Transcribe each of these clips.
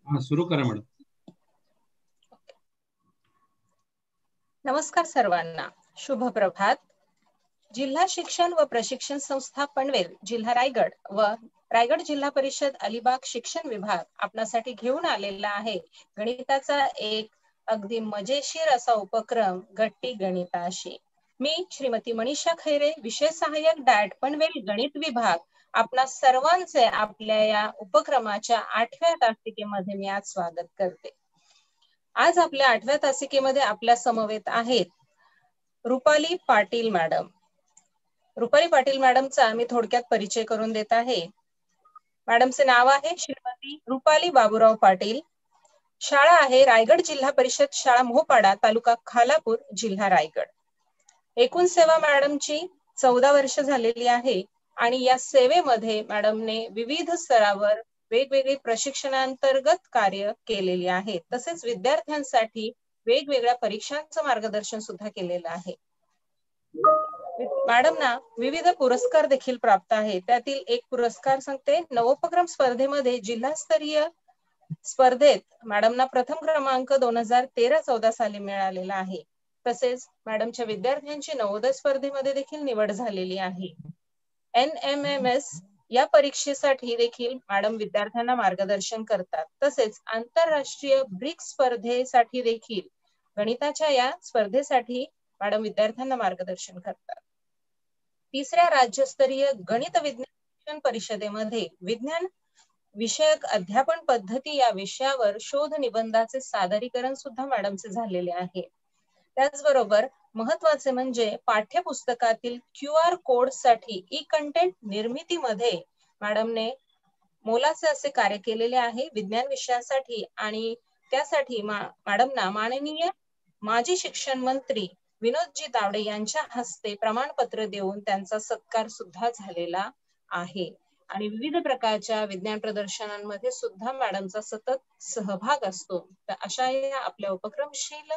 सुरू करा मॅडम. नमस्कार सर्वांना, शुभ प्रभात. जिल्हा शिक्षण व प्रशिक्षण संस्था पनवेल, जिल्हा रायगड व रायगड जिल्हा परिषद अलिबाग शिक्षण विभाग आपणासाठी घेऊन आलेला आहे गणिताचा एक अगदी मजेशीर असा उपक्रम, गट्टी गणिताशी. मी श्रीमती मनीषा खैरे, विषय सहाय्यक डाएट पनवेल गणित विभाग, आपणा सर्वांचे आपल्या या उपक्रमाच्या 8व्या तासिकेमध्ये मी आज स्वागत करते. आज आपल्या 8व्या तासिकेमध्ये आपल्या समवेत आहेत रुपाली पाटील मॅडम. रुपाली पाटील मॅडमचा मी थोडक्यात परिचय करून देत आहे. मॅडमचे नाव आहे श्रीमती रुपाली बाबूराव पाटील. शाळा आहे रायगड जिल्हा परिषद शाळा मोहपाडा, तालुका खालापूर, जिल्हा रायगड. एकूण सेवा मॅडमची 14 वर्ष झालेली आहे आणि या सेवेमध्ये मॅडमने विविध स्तरावर वेगवेगळे प्रशिक्षणांतर्गत कार्य केलेले आहे. तसेच विद्यार्थ्यांसाठी वेगवेगळ्या परीक्षांचं मार्गदर्शन सुद्धा केलेलं आहे. मॅडमना विविध पुरस्कार देखील प्राप्त आहे. त्यातील एक पुरस्कार सांगते. नवोपक्रम स्पर्धेमध्ये जिल्हास्तरीय स्पर्धेत मॅडमना प्रथम क्रमांक 2013-14 साली मिळालेला आहे. तसेच मॅडमच्या विद्यार्थ्यांची नवोदय स्पर्धेमध्ये देखील निवड झालेली आहे. NMMS या परीक्षेसाठी देखील मॅडम विद्यार्थ्यांना मार्गदर्शन करतात. तसेच आंतरराष्ट्रीय ब्रिक्स स्पर्धेसाठी देखील गणिताच्या या स्पर्धेसाठी मॅडम विद्यार्थ्यांना मार्गदर्शन करतात. तिसऱ्या राज्यस्तरीय गणित विज्ञान परिषदेमध्ये विज्ञान विषयक अध्यापन पद्धती या विषयावर शोध निबंधाचे सादरीकरण सुद्धा मॅडमचे झालेले आहे. त्याचबरोबर महत्वाचे म्हणजे पाठ्यपुस्तकातील QR कोड साठी ई कंटेंट निर्मितीमध्ये मॅडमने मोलाचे असे कार्य केलेले आहे विज्ञान विषयासाठी. आणि त्यासाठी मॅडमना माननीय माजी शिक्षण मंत्री विनोदजी तावडे यांच्या हस्ते प्रमाणपत्र देऊन त्यांचा सत्कार सुद्धा झालेला आहे. आणि विविध प्रकारच्या विज्ञान प्रदर्शनांमध्ये सुद्धा मॅडमचा सतत सहभाग असतो. तर अशा या आपल्या उपक्रमशील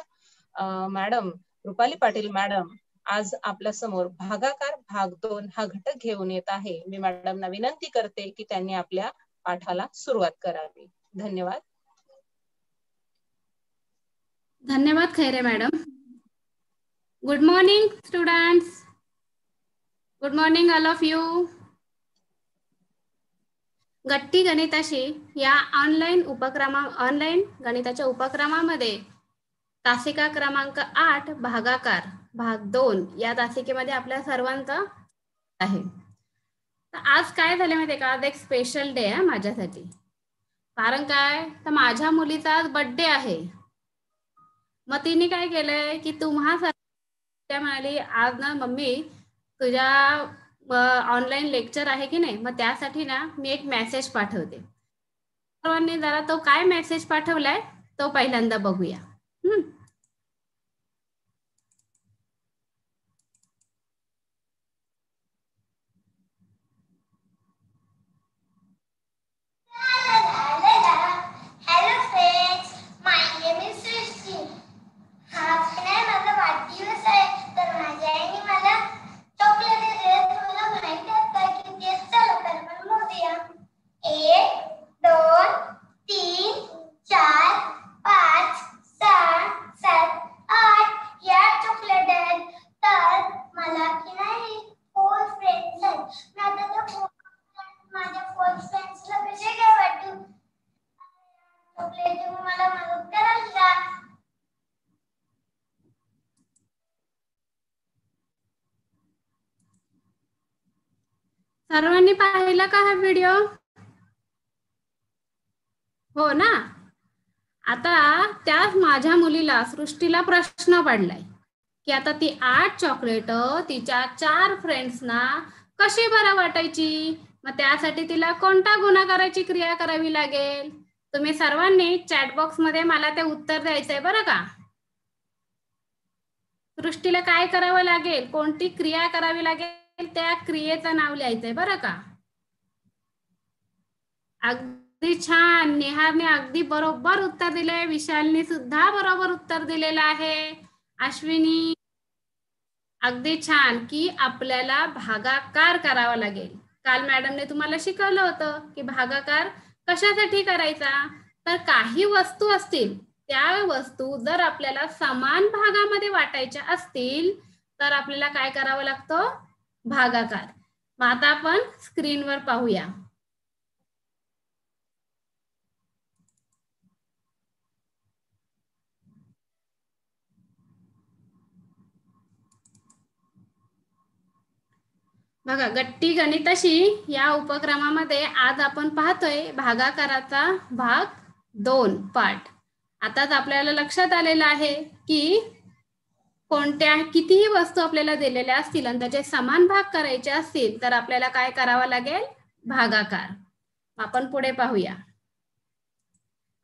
मॅडम रुपाली पाटील मॅडम आज आपल्या समोर भागाकार भाग 2 हा घटक घेऊन येत आहे. मी मॅडमना विनंती करते की त्यांनी आपल्या पाठाला सुरुवात करावी. धन्यवाद. धन्यवाद Khaire madam. Good morning students. Good morning all of you. गट्टी गणिताशी या ऑनलाईन गणिताच्या उपक्रमामध्ये तासिका क्रमांक 8 भागाकार भाग 2 या तासिकेमध्ये आपल्या सर्वांचं आहे. तर आज काय झाले माहिती आहे का, आज एक स्पेशल डे आहे माझ्यासाठी. कारण काय, तर माझ्या मुलीचा आज बर्थडे आहे. मग तिने काय केलंय की तुम्हा त्या म्हणाली आज ना मम्मी तुझ्या ऑनलाईन लेक्चर आहे की नाही, मग त्यासाठी ना मी एक मेसेज पाठवते. सर्वांनी जरा तो काय मेसेज पाठवलाय तो पहिल्यांदा बघूया. सर्वांनी पाहिला का हा व्हिडिओ? हो ना. आता त्याच माझ्या मुलीला सृष्टीला प्रश्न पडलाय की आता ती 8 चॉकलेट तिच्या 4 फ्रेंड्सना कशी बरं वाटायची, मग त्यासाठी तिला कोणता गुणाकाराची क्रिया करावी लागेल. तुम्ही सर्वांनी चॅट बॉक्स मध्ये मला ते उत्तर द्यायचंय बरं का. सृष्टीला काय करावं लागेल, कोणती क्रिया करावी लागेल, त्या क्रियेचं नाव लिहायचंय बरं का. अगदी छान. नेहाने अगदी बरोबर उत्तर दिले. विशालने सुद्धा बरोबर उत्तर दिलेलं आहे. अश्विनी अगदी छान की आपल्याला भागाकार करावा लागेल. काल मॅडमने तुम्हाला शिकवलं होतं की भागाकार कशासाठी करायचा, तर काही वस्तू असतील, त्या वस्तू जर आपल्याला समान भागामध्ये वाटायच्या असतील तर आपल्याला काय करावं लागतं, भागाकार. मग आता आपण स्क्रीनवर पाहूया. बघा, गट्टी गणिताशी या उपक्रमामध्ये आज आपण पाहतोय भागाकाराचा भाग 2 पाठ. आताच आपल्याला लक्षात आलेलं आहे की कोणत्या कितीही वस्तू आपल्याला दिलेल्या असतील आणि त्याचे समान भाग करायचे असतील तर आपल्याला काय करावं लागेल, भागाकार. आपण पुढे पाहूया.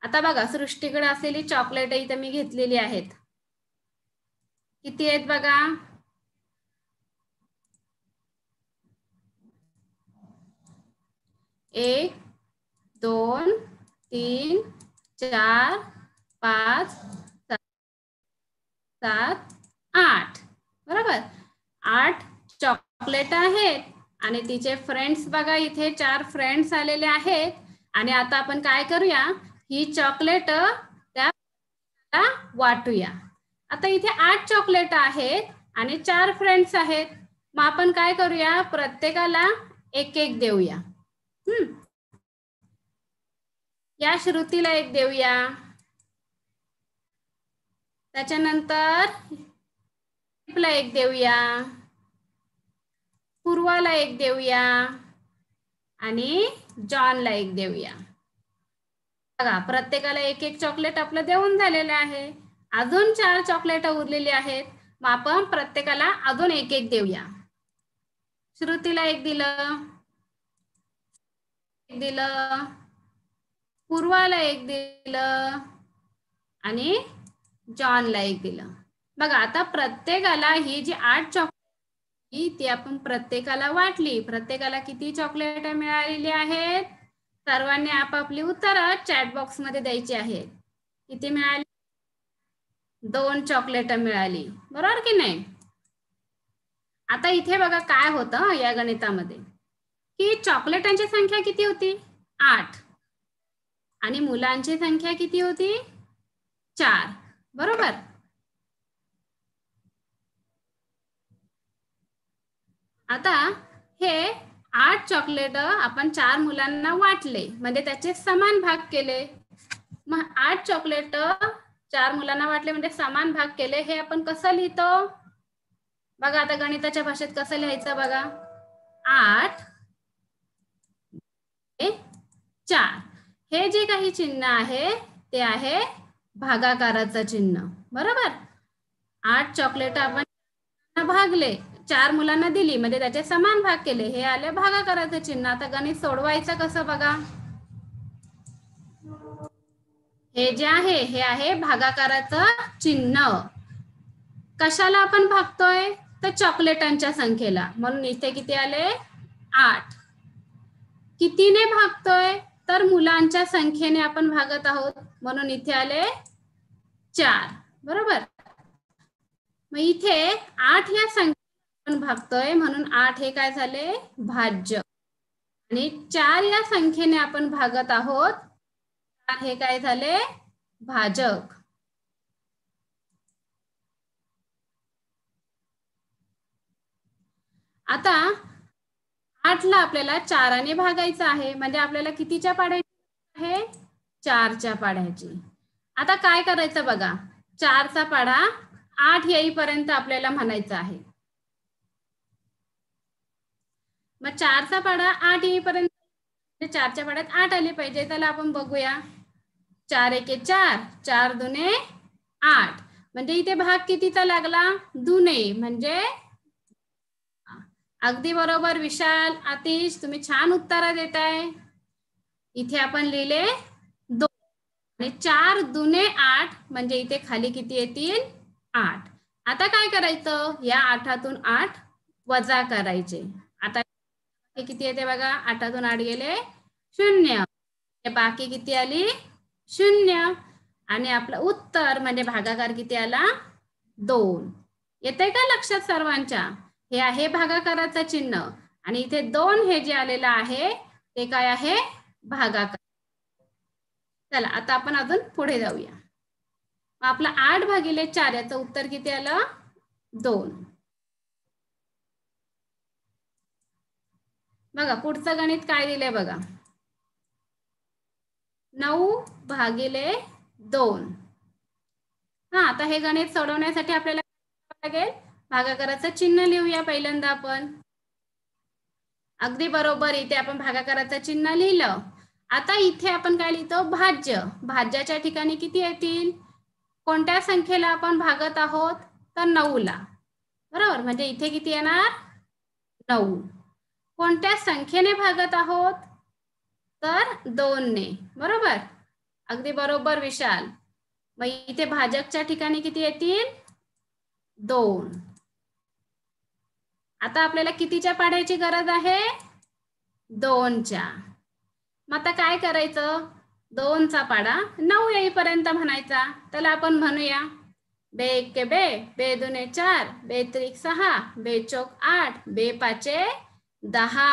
आता बघा, सृष्टीकडे असलेली चॉकलेट इथे मी घेतलेली आहेत. किती आहेत बघा, 1 2 3 4 5 7 8. बरोबर, 8 चॉकलेट आहेत आणि तिचे फ्रेंड्स बघा, इथे 4 फ्रेंड्स आलेले आहेत. आणि आता आपण काय करूया, ही चॉकलेट त्या वाटूया. आता इथे 8 चॉकलेट आहेत आणि 4 फ्रेंड्स आहेत. मग आपण काय करूया, प्रत्येकाला एक एक देऊया. या श्रुतीला एक देऊया, त्याच्यानंतर ला एक देऊया, पूर्वाला एक देऊया आणि जॉनला एक देऊया. बघा, प्रत्येकाला एक एक चॉकलेट आपलं देऊन झालेलं आहे. अजून 4 चॉकलेट उरलेली आहेत. मग आपण प्रत्येकाला अजून एक एक देऊया. श्रुतीला एक दिलं, एक दिलं, पूर्वाला एक दिलं आणि जॉनला एक दिलं. बघा, आता प्रत्येकाला ही जी 8 चॉकलेट ती आपण प्रत्येकाला वाटली. प्रत्येकाला किती चॉकलेट मिळालेली आहेत, सर्वांनी आपापली उत्तरं चॅट बॉक्स मध्ये द्यायची आहेत. किती मिळाली, 2 चॉकलेट मिळाली. बरोबर की नाही. आता इथे बघा काय होतं या गणितामध्ये, की चॉकलेटांची संख्या किती होती, 8 आणि मुलांची संख्या किती होती, 4. बरोबर. आता हे 8 चॉकलेट आपण 4 मुलांना वाटले, म्हणजे त्याचे समान भाग केले. मग 8 चॉकलेट 4 मुलांना वाटले म्हणजे समान भाग केले. हे आपण कसं लिहितो बघा, आता गणिताच्या भाषेत कसं लिहायचं बघा, 8 4. हे जे काही चिन्ह आहे ते आहे भागाकाराचं चिन्ह. बरोबर. 8 चॉकलेट आपण भागले, 4 मुलांना दिली म्हणजे त्याचे समान भाग केले, हे आले भागाकाराचं चिन्ह. आता गणित सोडवायचं कसं बघा, हे जे आहे हे आहे भागाकाराचं चिन्ह. कशाला आपण भागतोय, तर चॉकलेटांच्या संख्येला, म्हणून इथे किती आले, 8. कितीने भागतोय, तर मुलांच्या संख्येने आपण भागत आहोत, म्हणून इथे आले 4. बरोबर. मग इथे 8 या संख्येने आपण भागतोय म्हणून 8 हे काय झाले, भाज्य. आणि 4 या संख्येने आपण भागत आहोत, 4 हे काय झाले, भाजक. आता 8ला आपल्याला 4ने भागायचं आहे, म्हणजे आपल्याला कितीच्या पाड्याची आहे, 4च्या पाड्याची. आता काय करायचं बघा, 4चा पाडा 8 येईपर्यंत आपल्याला म्हणायचं आहे. मग 4चा पाडा 8 येईपर्यंत, 4च्या पाड्यात 8 आले पाहिजे. त्याला आपण बघूया, 4 एके 4, 4 दुने 8, म्हणजे इथे भाग कितीचा लागला, दुने. म्हणजे अगदी बरोबर विशाल, आतिश, तुम्ही छान उत्तर देताय. इथे आपण लिहिले 2 आणि 4 दुने 8, म्हणजे इथे खाली किती येतील, 8. आता काय करायचं, या 8तून 8 वजा करायचे. आता किती येते बघा, 8तून 8 गेले 0, बाकी किती आली, 0. आणि आपलं उत्तर म्हणजे भागाकार किती आला, 2. येते का लक्षात सर्वांच्या. हे आहे भागाकाराचं चिन्ह आणि इथे 2 हे जे आलेलं आहे ते काय आहे, भागाकार. चला आता आपण अजून पुढे जाऊया. आपला 8 भागिले 4 याचं उत्तर किती आलं? 2. बघा पुढचं गणित काय दिलंय बघा. 9 भागिले 2. हा, आता हे गणित सोडवण्यासाठी आपल्याला लागेल भागाकाराचं चिन्ह लिहूया पहिल्यांदा आपण. अगदी बरोबर, इथे आपण भागाकाराचं चिन्ह लिहिलं. आता इथे आपण काय लिहितो? भाज्य. भाज्याच्या ठिकाणी किती येतील? कोणत्या संख्येला आपण भागत आहोत? तर 9 ला. बरोबर, म्हणजे इथे किती येणार? 9. कोणत्या संख्येने भागत आहोत? तर 2 ने. बरोबर, अगदी बरोबर विशाल. मग इथे भाजकच्या ठिकाणी किती येतील? 2. आता आपल्याला कितीच्या पाड्याची गरज आहे? 2च्या. मग आता काय करायचं? 2चा पाडा 9 येईपर्यंत म्हणायचा. त्याला आपण म्हणूया बे 1 के बे, बे 2 4, बे 3 6, बे 4 8, बे 5 10.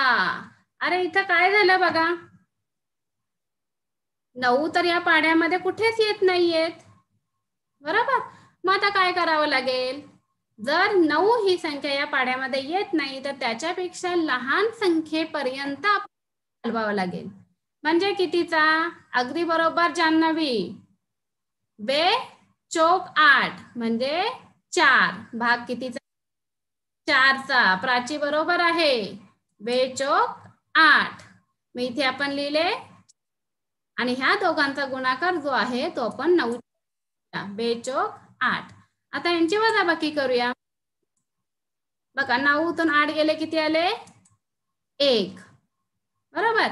अरे इथं काय झालं बघा, 9 तर या पाड्यामध्ये कुठेच येत नाहीयेत. बरोबर, मग आता काय करावं लागेल? जर 9 ही संख्या या पाड्यामध्ये येत नाही तर त्याच्यापेक्षा लहान संख्येपर्यंत हलवावं लागेल. म्हणजे कितीचा? अगदी बरोबर जान्हवी, बे 4 8 म्हणजे 4. भाग कितीचा? 4चा. प्राची बरोबर आहे, बे 4 8. मग इथे आपण लिहिले आणि ह्या दोघांचा गुणाकार जो आहे तो आपण 9 बे 4 8. आता यांची वजाबाकी करूया. बघा 9तून 8 गेले किती आले? 1. बरोबर,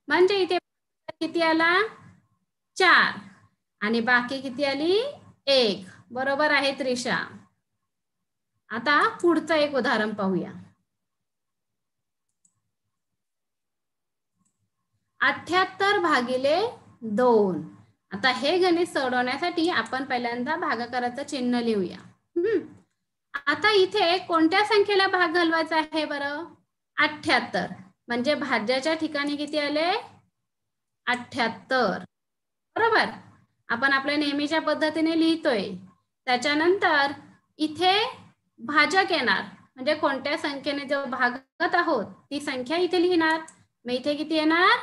म्हणजे इथे किती आला? 4 आणि बाकी किती आली? 1. बरोबर आहे त्रिशा. आता पुढचं एक उदाहरण पाहूया. 78 भागिले 2. आता हे गणित सोडवण्यासाठी आपण पहिल्यांदा भागाकाराचं चिन्ह लिहूया. आता इथे कोणत्या संख्येला भाग घालवायचा आहे बरं? 78. म्हणजे भाज्याच्या ठिकाणी किती आले? 78. बरोबर, आपण आपल्या नेहमीच्या पद्धतीने लिहितोय. त्याच्यानंतर इथे भाजक येणार, म्हणजे कोणत्या संख्येने जो भागत आहोत ती संख्या इथे लिहिणार. मग इथे किती येणार?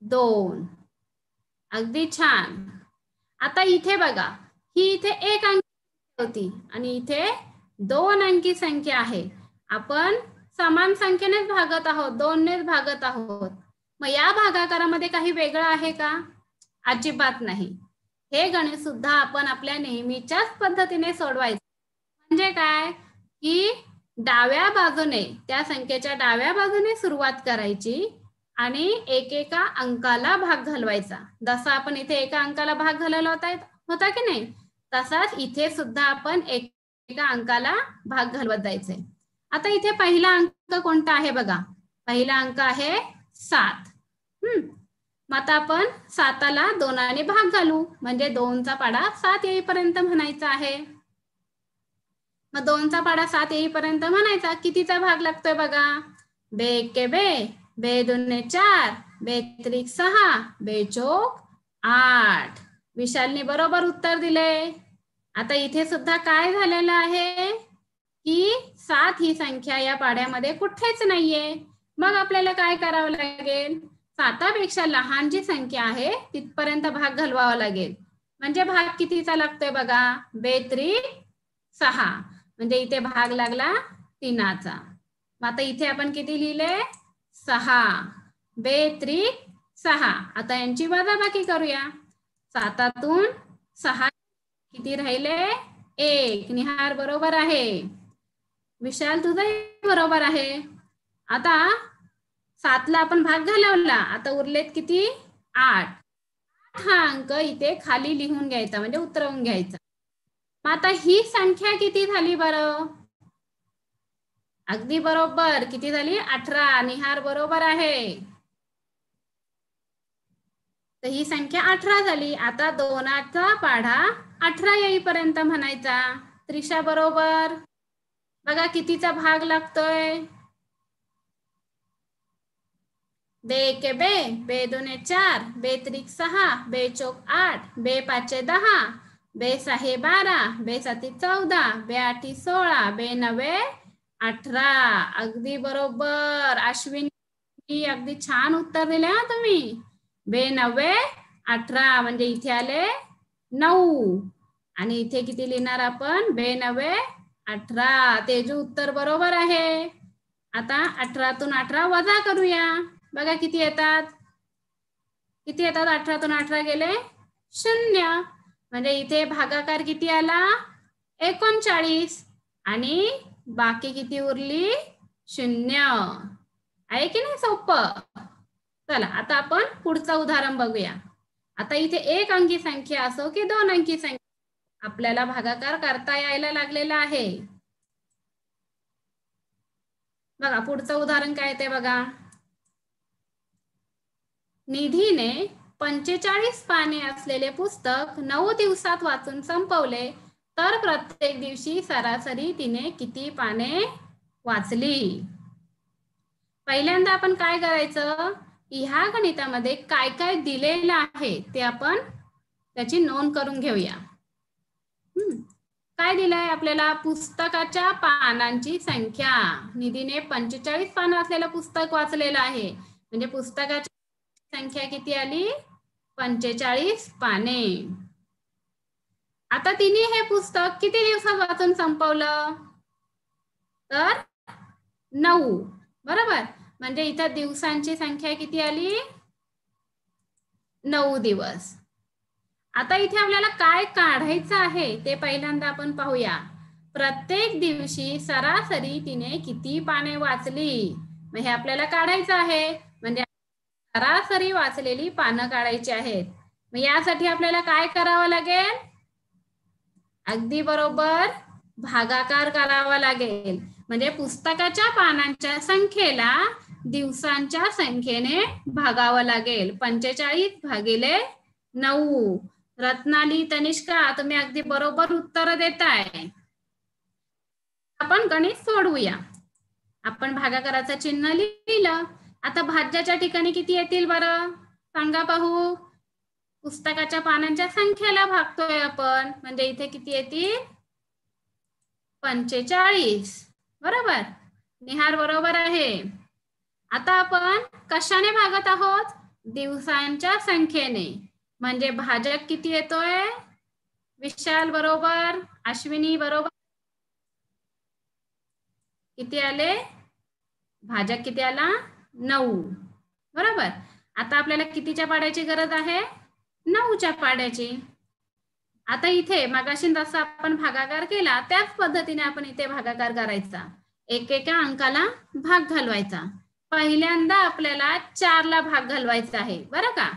2. अगदी छान. आता इथे बघा, ही इथे 1 अंकी होती आणि इथे 2 अंकी संख्या आहे. आपण समान संख्येनेच भागत आहोत, 2 नेच भागत आहोत. मग या भागाकारामध्ये काही वेगळं आहे का? अजिबात नाही. हे गणित सुद्धा आपण आपल्या नेहमीच्याच पद्धतीने सोडवायचं. म्हणजे काय की डाव्या बाजूने, त्या संख्येच्या डाव्या बाजूने सुरुवात करायची आणि एकेका अंकाला भाग घालवायचा. जसा आपण इथे एका अंकाला भाग घालवला होता की नाही, तसाच इथे सुद्धा आपण एका अंकाला भाग घालवत जायचे. आता इथे पहिला अंक कोणता आहे बघा? पहिला अंक आहे 7. मग आता आपण 7ला 2ने भाग घालू, म्हणजे 2चा पाडा 7 येईपर्यंत म्हणायचा आहे. मग 2चा पाडा 7 येईपर्यंत म्हणायचा. कितीचा भाग लागतोय बघा? बे 1 के बे, बे 2 4, बे 3 6, बे 4 8. विशालने बरोबर उत्तर दिले. आता इथे सुद्धा काय झालेलं आहे की 7 ही संख्या या पाड्यामध्ये कुठेच नाहीये. मग आपल्याला काय करावं लागेल? 7पेक्षा लहान जी संख्या आहे तिथपर्यंत भाग घालवावा लागेल. म्हणजे भाग कितीचा लागतोय बघा? बे 3 6. म्हणजे इथे भाग लागला 3चा. मग आता इथे आपण किती लिहिले? 6. बे 3 6. आता यांची वजाबाकी करूया. 7तून 6 किती राहिले? 1. निहार बरोबर आहे. विशाल तुझं बरोबर आहे. आता 7ला आपण भाग घालवला, आता उरलेत किती? 8. हा अंक इथे खाली लिहून घ्यायचा, म्हणजे उतरवून घ्यायचा. मग आता ही संख्या किती झाली बरं? अगदी बरोबर, किती झाली? 18. निहार बरोबर आहे. तर ही संख्या 18 झाली. आता 2चा पाढा 18 येईपर्यंत म्हणायचा. त्रिशा बरोबर. बघा कितीचा भाग लागतोय? बे एके बे, बे दोने 4, बे त्रिक 6, बे चौक 8, बे पाचे 10, बे सहे 12, बे साती 14, बे आठी 16, बे नवे 18. अगदी बरोबर अश्विनी, अगदी छान उत्तर दिले हा तुम्ही. बे नवे 18 म्हणजे इथे आले 9 आणि इथे किती लिहिणार आपण? बे नवे 18. तेजू उत्तर बरोबर आहे. आता 18तून 18 वजा करूया. बघा किती येतात? किती येतात? 18तून 18 गेले 0. म्हणजे इथे भागाकार किती आला? 39 आणि बाकी किती उरली? 0. आहे की नाही सोपं? चला आता आपण पुढचं उदाहरण बघूया. आता इथे 1 अंकी संख्या असो की 2 अंकी संख्या, आपल्याला भागाकार करता यायला लागलेला आहे. बघा पुढचं उदाहरण काय ते बघा. निधीने 45 पाने असलेले पुस्तक 9 दिवसात वाचून संपवले, तर प्रत्येक दिवशी सरासरी तिने किती पाने वाचली? पहिल्यांदा आपण काय करायचं? ह्या गणितामध्ये काय काय दिलेलं आहे ते आपण त्याची नोंद करून घेऊया. काय दिलंय आपल्याला? पुस्तकाच्या पानांची संख्या. निधीने 45 पानं असलेलं पुस्तक वाचलेलं आहे, म्हणजे पुस्तकाची संख्या किती आली? 45 पाने. आता तिने हे पुस्तक किती दिवसात वाचून संपवलं? तर 9. बरोबर. म्हणजे इथं दिवसांची संख्या किती आली? 9 दिवस. आता इथे आपल्याला काय काढायचं आहे ते पहिल्यांदा आपण पाहूया. प्रत्येक दिवशी सरासरी तिने किती पाने वाचली, मग हे आपल्याला काढायचं आहे. म्हणजे सरासरी वाचलेली पानं काढायची आहेत. मग यासाठी आपल्याला काय करावं लागेल? अगदी बरोबर, भागाकार करावा लागेल. म्हणजे पुस्तकाच्या पानांच्या संख्येला दिवसांच्या संख्येने भागावं लागेल. 45 भागिले 9. रत्नाली, तनिष्का, तुम्ही अगदी बरोबर उत्तर देताय. आपण गणित सोडवूया. आपण भागाकाराचं चिन्ह लिहिलं. आता भाज्याच्या ठिकाणी किती येतील बरं? सांगा पाहू. पुस्तकाच्या पानांच्या संख्येला भागतोय आपण, म्हणजे इथे किती येतील? 45. बरोबर. निहार बरोबर आहे. आता आपण कशाने भागत आहोत? दिवसांच्या संख्येने. म्हणजे भाजक किती येतोय? विशाल बरोबर, अश्विनी बरोबर. किती आले? भाजक किती आला? 9. बरोबर. आता आपल्याला कितीच्या पाड्याची गरज आहे? 9च्या पाड्याची. आता इथे मगाशी जसा आपण भागाकार केला त्याच पद्धतीने आपण इथे भागाकार करायचा. एकेका अंकाला भाग घालवायचा. पहिल्यांदा आपल्याला 4 ला भाग घालवायचा आहे, बरं का?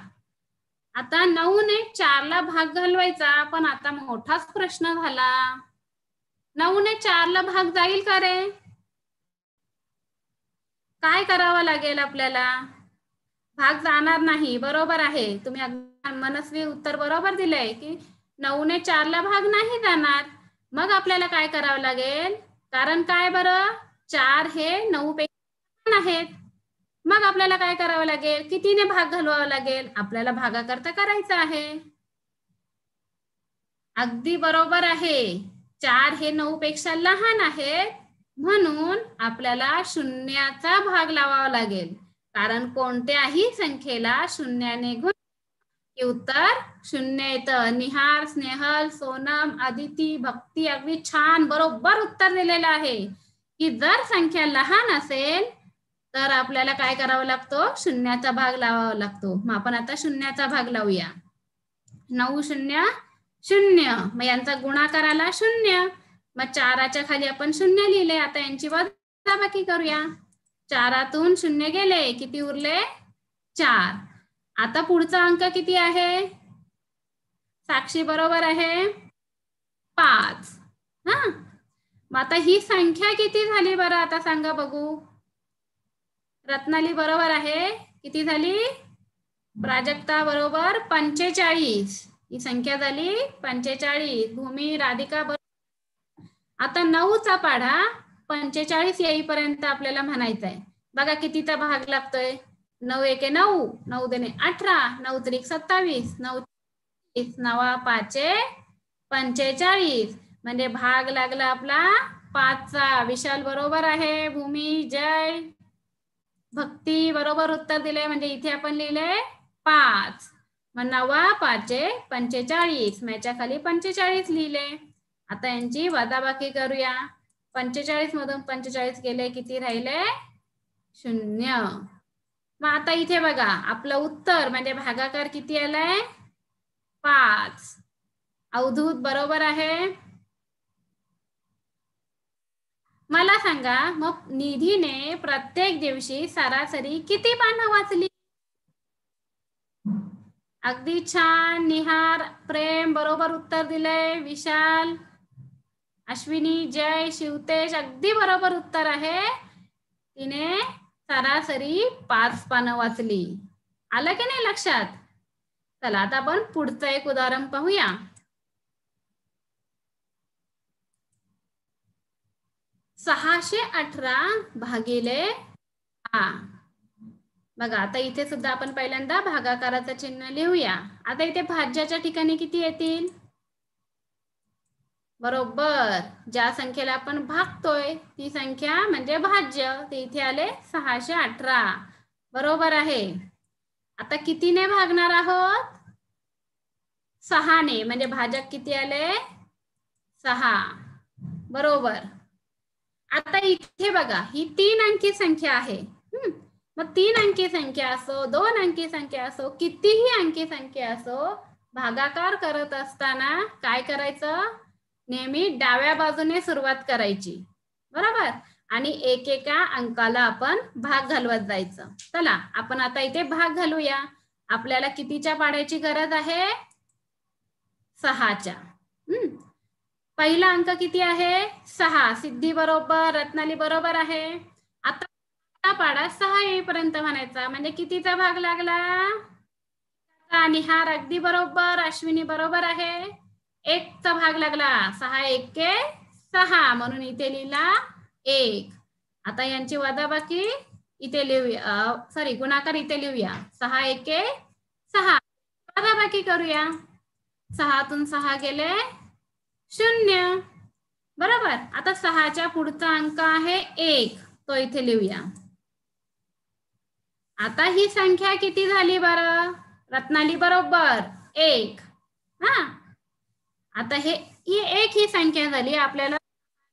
आता 9 ने 4 ला भाग घालवायचा, पण आता मोठाच प्रश्न झाला. 9 ने 4 ला भाग जाईल का रे? काय करावं लागेल आपल्याला? भाग जाणार नाही. बरोबर आहे, तुम्ही मनस्वी उत्तर बरोबर दिलंय की 9 ने 4 ला भाग नाही जाणार. मग आपल्याला काय करावं लागेल? कारण काय बरं? 4 हे 9 पेक्षा आहेत. मग आपल्याला काय करावं लागेल? कितीने भाग घालवावा लागेल? आपल्याला भागाकार तर करायचा आहे. अगदी बरोबर आहे. 4 हे 9 पेक्षा लहान आहेत, म्हणून आपल्याला शून्याचा भाग लावावा लागेल. कारण कोणत्याही संख्येला शून्याने गुणले उत्तर 0 येतं. निहार, स्नेहल, सोनम, आदिती, भक्ती अगदी छान बरोबर उत्तर दिलेलं आहे की जर संख्या लहान असेल तर आपल्याला काय करावं लागतो? शून्याचा भाग लावावा लागतो. मग आपण आता शून्याचा भाग लावूया. 9 0 0. मग यांचा गुणाकार आला 0. मग 4च्या खाली आपण 0 लिहिले. आता यांची वजाबाकी करूया. 4तून 0 गेले, किती उरले? 4. आता पुढचा अंक किती आहे? साक्षी बरोबर आहे 5. हा, मग आता ही संख्या किती झाली बरं? आता सांगा बघू. रत्नाली बरोबर आहे. किती झाली? प्राजक्ता बरोबर 45. ही संख्या झाली 45. भूमी, राधिका बरोबर. आता 9चा पाढा 45 येईपर्यंत आपल्याला म्हणायचा आहे. बघा कितीचा भाग लागतोय? 9 एके 9, 9 दुने 18, 9 त्रिक 27, 9 9 पाचे 45, म्हणजे भाग लागला आपला 5चा. विशाल बरोबर आहे. भूमी, जय, भक्ती बरोबर उत्तर दिले, म्हणजे इथे आपण लिहिले 5. मग 9 पाचे 45, याच्या खाली 45 लिहिले. आता यांची वजाबाकी करूया. 45 मधून 45 गेले, किती राहिले? 0. मग आता इथे बघा आपलं उत्तर म्हणजे भागाकार किती आलाय? 5. अवधूत बरोबर आहे. मला सांगा मग निधीने प्रत्येक दिवशी सरासरी किती पानं वाचली? अगदी छान. निहार, प्रेम बरोबर उत्तर दिलंय. विशाल, अश्विनी, जय, शिवतेज अगदी बरोबर उत्तर आहे. तिने सरासरी 5 पानं वाचली. आलं की नाही लक्षात? चला आता आपण पुढचं एक उदाहरण पाहूया. (618 भागिले 6). बघा आता इथे सुद्धा आपण पहिल्यांदा भागाकाराचं चिन्ह लिहूया. आता इथे भाज्याच्या ठिकाणी किती येतील? बरोबर, ज्या संख्येला आपण भागतोय ती संख्या म्हणजे भाज्य. ते इथे आले 618. बरोबर आहे. आता कितीने भागणार आहोत? 6 ने, म्हणजे भाजक किती आले? 6. बरोबर. आता इथे बघा ही 3 अंकी संख्या आहे. मग 3 अंकी संख्या असो, 2 अंकी संख्या असो, कितीही अंकी संख्या असो, भागाकार करत असताना काय करायचं? नेहमी डाव्या बाजूने सुरुवात करायची. बरोबर. आणि एकेका अंकाला आपण भाग घालवत जायचं. चला आपण आता इथे भाग घालूया. आपल्याला कितीच्या पाड्याची गरज आहे? 6च्या. पहिला अंक किती आहे? 6. सिद्धी बरोबर, रत्नाली बरोबर आहे. आता पाडा 6 येईपर्यंत म्हणायचा, म्हणजे कितीचा भाग लागला? निहार अगदी बरोबर, अश्विनी बरोबर आहे. 1चा भाग लागला. 6 एके 6, म्हणून इथे लिहिला 1. आता यांची वजाबाकी इथे लिहूया, सॉरी गुणाकार इथे लिहूया. 6 एके 6. वजाबाकी करूया. 6तून 6 गेले 0. बरोबर. आता 6च्या पुढचा अंक आहे 1, तो इथे लिहूया. आता ही संख्या किती झाली बरं? रत्नाली बरोबर 1. आता ही 1 ही संख्या झाली. आपल्याला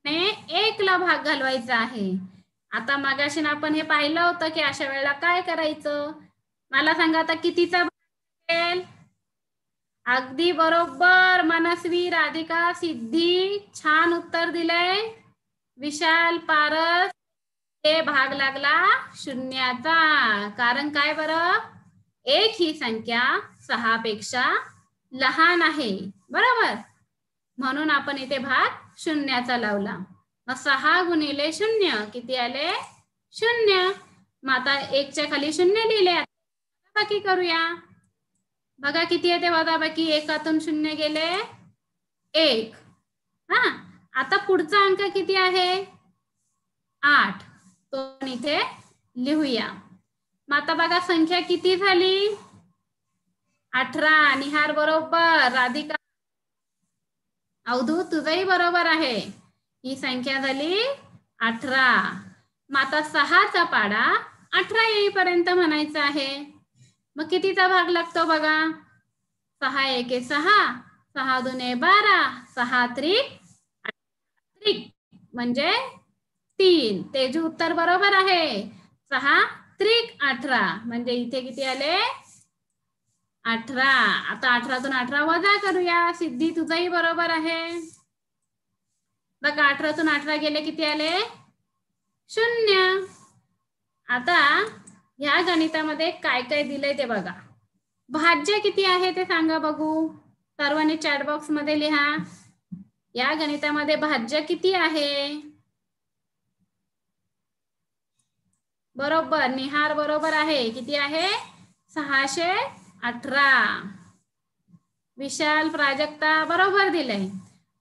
1 ला भाग घालवायचा आहे. आता मगाशी आपण हे पाहिलं होतं की अशा वेळेला काय करायचं? मला सांगा आता कितीचा भाग असेल? अगदी बरोबर मनस्वी, राधिका, सिद्धी छान उत्तर दिलंय. विशाल, पारस, ते भाग लागला 0चा. कारण काय बरं? 1 ही संख्या 6 पेक्षा लहान आहे. बरोबर. म्हणून आपण इथे भाग 0चा लावला. मग 6 गुणिले 0 किती आले? 0. मग आता 1च्या खाली 0 लिहिले. बाकी करूया. बघा किती येते वजाबाकी? 1तून 0 गेले 1. आता पुढचा अंक किती आहे? 8. तो इथे लिहूया. मग आता बघा संख्या किती झाली? 18. निहार बरोबर, राधिका, अवधूत तुझंही बरोबर आहे. ही संख्या झाली 18. मग आता 6चा पाडा 18 येईपर्यंत म्हणायचं आहे. मग कितीचा भाग लागतो बघा? 6 एके 6, 6 दुने 12, 6 त्रिक म्हणजे 3. तेजू उत्तर बरोबर आहे. 6 त्रिक 18, म्हणजे इथे किती आले? 18. आता 18तून 18 वजा करूया. सिद्धी तुझंही बरोबर आहे. बघा 18तून 18 गेले किती आले? 0. आता ह्या गणितामध्ये काय काय दिलंय ते बघा. भाज्य किती आहे ते सांगा बघू. सर्वांनी चॅट बॉक्स मध्ये लिहा. या गणितामध्ये भाज्य किती आहे? बरोबर, निहार बरोबर आहे. किती आहे? 618. विशाल, प्राजक्ता बरोबर दिलंय.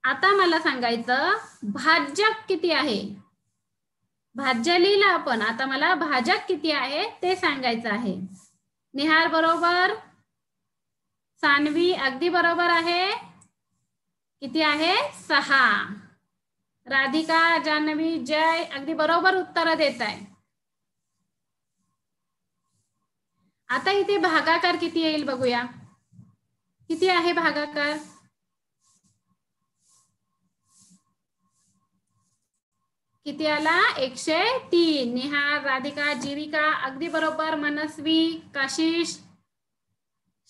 आता मला सांगायचं भाज्यक किती आहे? भाज्या लिहिला आपण, आता मला भाजक किती आहे ते सांगायचं आहे. निहार बरोबर, सानवी अगदी बरोबर आहे. किती आहे? 6. राधिका, जान्हवी, जय अगदी बरोबर उत्तर देत आहे. आता इथे भागाकार किती येईल बघूया. किती आहे भागाकार? किती आला? 103. निहार, राधिका, जीविका अगदी बरोबर. मनस्वी, काशिश,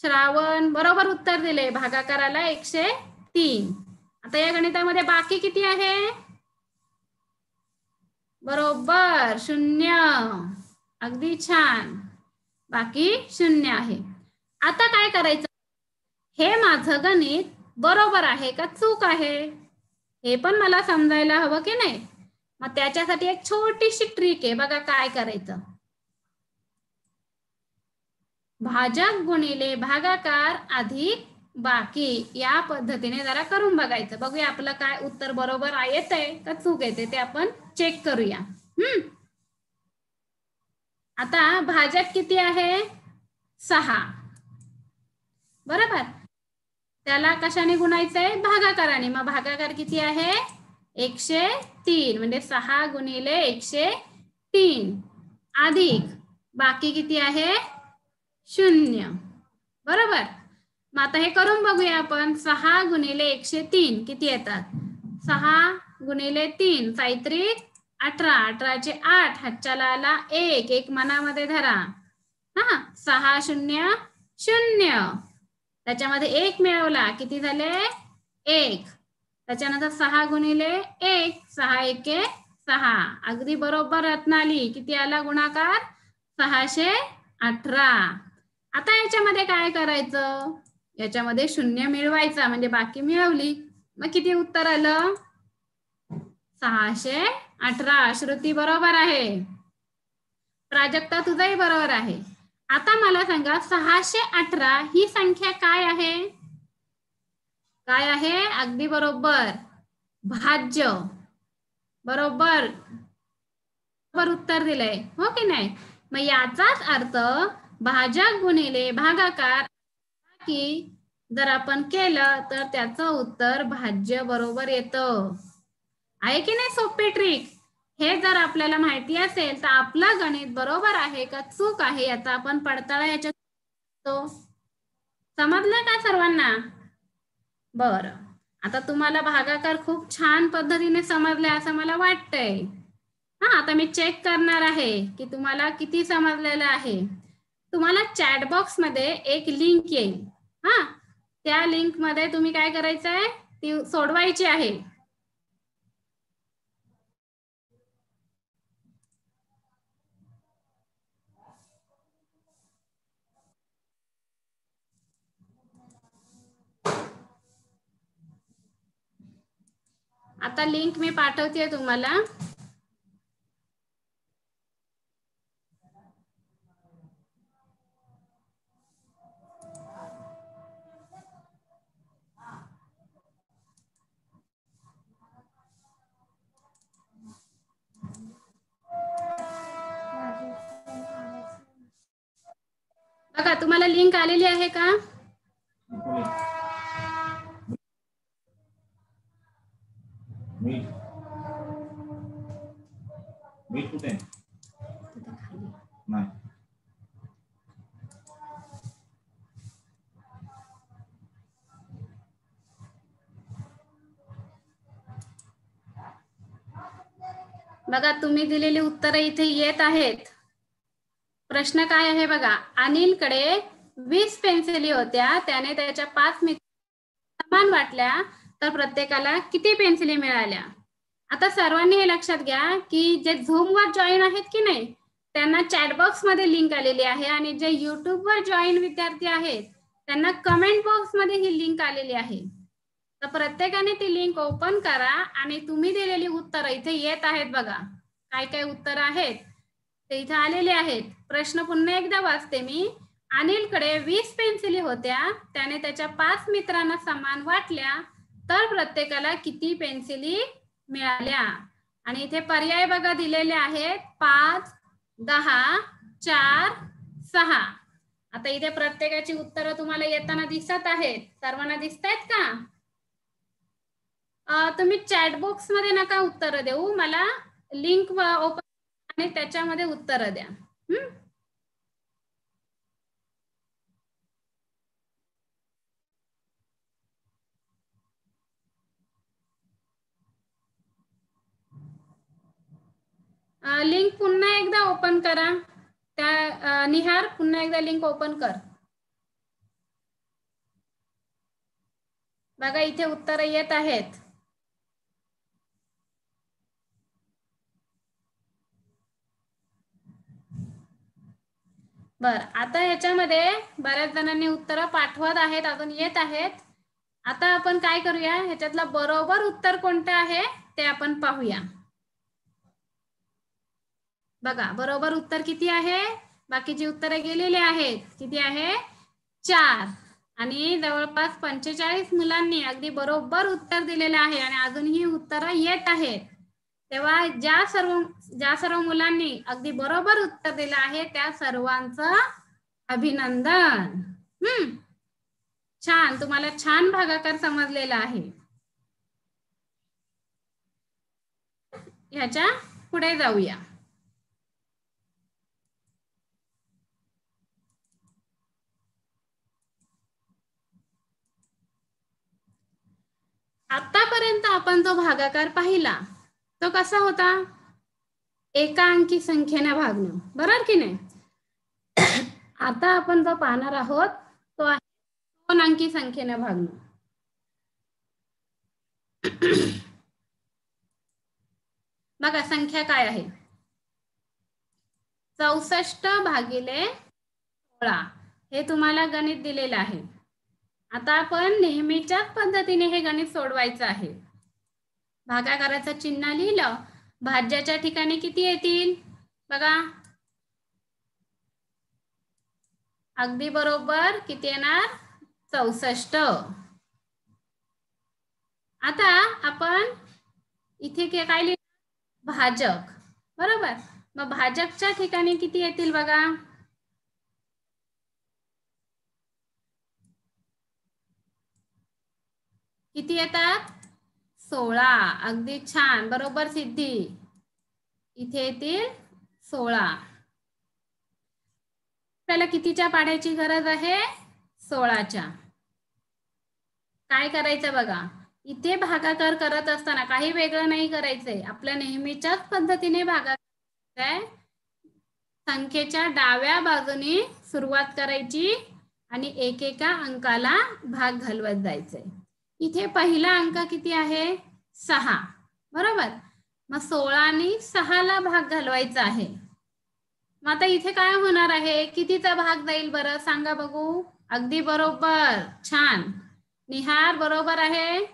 श्रावण बरोबर उत्तर दिले. भागाकाराला 103. आता या गणितामध्ये बाकी किती आहे? बरोबर 0. अगदी छान, बाकी 0 आहे. आता काय करायचं? हे माझं गणित बरोबर आहे का चूक आहे हे पण मला समजायला हवं की नाही. मग त्याच्यासाठी एक छोटीशी ट्रिक आहे बघा. काय करायचं? भाजक गुणिले भागाकार अधिक बाकी या पद्धतीने जरा करून बघायचं. बघूया आपलं काय उत्तर बरोबर येतंय का चूक येते ते आपण चेक करूया. आता भाजक किती आहे? 6 बरोबर. त्याला कशाने गुणायचंय? भागाकाराने. मग भागाकार किती आहे? 103 म्हणजे 6 गुणिले 103 अधिक बाकी किती आहे? 0 बरोबर. मग आता हे करून बघूया आपण. 6 गुणिले 103 किती येतात? 6 गुणिले 3 साहित्रिक 18. 18चे 8 हातच्याला आला 1. 1 मनामध्ये धरा. 6 0 0. त्याच्यामध्ये 1 मिळवला. किती झाले? 1. त्याच्यानंतर 6 गुणिले 1 6 1 6. अगदी बरोबर रत्नाली. किती आला गुणाकार? 618. आता याच्यामध्ये काय करायचं? याच्यामध्ये 0 मिळवायचा म्हणजे बाकी मिळवली. मग किती उत्तर आलं? 618. श्रुती बरोबर आहे. प्राजक्ता तुझंही बरोबर आहे. आता मला सांगा 618 ही संख्या काय आहे? काय आहे? अगदी बरोबर भाज्य. बरोबर उत्तर दिलंय हो की नाही. मग याचाच अर्थ भाजक गुणिले भागाकार की जर आपण केलं तर त्याचं उत्तर भाज्य बरोबर येतं. आहे की नाही सोपी ट्रिक? हे जर आपल्याला माहिती असेल तर आपलं गणित बरोबर आहे का चूक आहे याचा आपण पडताळा याच्यात समजलं का सर्वांना? बरं. आता तुम्हाला भागाकार खूप छान पद्धतीने समजले असं मला वाटतंय. आता मी चेक करणार आहे की तुम्हाला किती समजलेलं आहे. तुम्हाला चॅट बॉक्स मध्ये एक लिंक येईल. त्या लिंक मध्ये तुम्ही काय करायचंय? ती सोडवायची आहे. आता लिंक मी पाठवते तुम्हाला. बघा तुम्हाला लिंक आलेली आहे का? मीठ कुठे? नाही. बघा तुम्ही दिलेली उत्तरे इथे येत आहेत. प्रश्न काय आहे बघा. अनिलकडे 20 पेन्सिली होत्या. त्याने त्याच्या 5 मित्रांना समान वाटल्या तर प्रत्येकाला किती पेन्सिली मिळाल्या? आता सर्वांनी हे लक्षात घ्या की जे झूम वर जॉईन आहेत की नाही त्यांना चॅट बॉक्स मध्ये लिंक आलेली आहे आणि जे युट्यूब वर जॉईन विद्यार्थी आहेत त्यांना कमेंट बॉक्स मध्ये ही लिंक आलेली आहे. तर प्रत्येकाने ती लिंक ओपन करा आणि तुम्ही दिलेली उत्तरं इथे येत आहेत बघा. काय काय उत्तर आहेत ते इथे आलेले आहेत. प्रश्न पुन्हा एकदा वाचते मी. अनिलकडे 20 पेन्सिली होत्या. त्याने त्याच्या 5 मित्रांना समान वाटल्या तर प्रत्येकाला किती पेन्सिली मिळाल्या? आणि इथे पर्याय बघा दिलेले आहेत 5, 10, 4, 6. आता इथे प्रत्येकाची उत्तरं तुम्हाला येताना दिसत आहेत. सर्वांना दिसत आहेत का? तुम्ही चॅट बॉक्स मध्ये नका उत्तरं देऊ, मला लिंक ओपन आणि त्याच्यामध्ये उत्तरं द्या. लिंक पुन्हा एकदा ओपन करा. त्या निहार पुन्हा एकदा लिंक ओपन कर. बघा इथे उत्तर येत आहेत. बर, आता ह्याच्यामध्ये बऱ्याच जणांनी उत्तर पाठवत आहेत, अजून येत आहेत. आता आपण काय करूया, ह्याच्यातलं बरोबर उत्तर कोणतं आहे ते आपण पाहूया. बघा बरोबर उत्तर किती आहे, बाकीची उत्तरे गेलेली आहेत. किती आहे? 4. आणि जवळपास 45 मुलांनी अगदी बरोबर उत्तर दिलेले आहे आणि अजूनही उत्तरं येत आहेत. तेव्हा ज्या सर्व मुलांनी अगदी बरोबर उत्तर दिलं आहे त्या सर्वांचं अभिनंदन. छान, तुम्हाला छान भागाकार समजलेला आहे. ह्याच्या पुढे जाऊया. आतापर्यंत आपण जो भागाकार पाहिला तो कसा होता? एका अंकी संख्येने भागणं, बरोबर की नाही? आता आपण जो पाहणार आहोत तो आहे 2 अंकी संख्येने भागणं. बघा संख्या काय आहे? 64 भागिले 16 हे तुम्हाला गणित दिलेलं आहे. आता आपण नेहमीच्याच पद्धतीने हे गणित सोडवायचं आहे. भागाकाराचं चिन्ह लिहिलं, भाज्याच्या ठिकाणी किती येतील? बघा अगदी बरोबर किती येणार? 64. आता आपण इथे काय लिहिलं? भाजक, बरोबर. मग भाजकच्या ठिकाणी किती येतील बघा? किती येतात? 16. अगदी छान, बरोबर सिद्धी. इथे येतील 16. आपल्याला कितीच्या पाढ्याची गरज आहे? 16च्या. काय करायचं बघा, इथे भागाकार करत असताना काही वेगळं नाही करायचंय. आपल्या नेहमीच्याच पद्धतीने भागाकार, संख्येच्या डाव्या बाजूने सुरुवात करायची आणि एकेका अंकाला भाग घालवत जायचंय. इथे पहिला अंक किती आहे? 6, बरोबर. मग 16 ने 6 ला भाग घालवायचा आहे. मग आता इथे काय होणार आहे? कितीचा भाग जाईल बरं सांगा बघू? अगदी बरोबर, छान. निहार बरोबर आहे.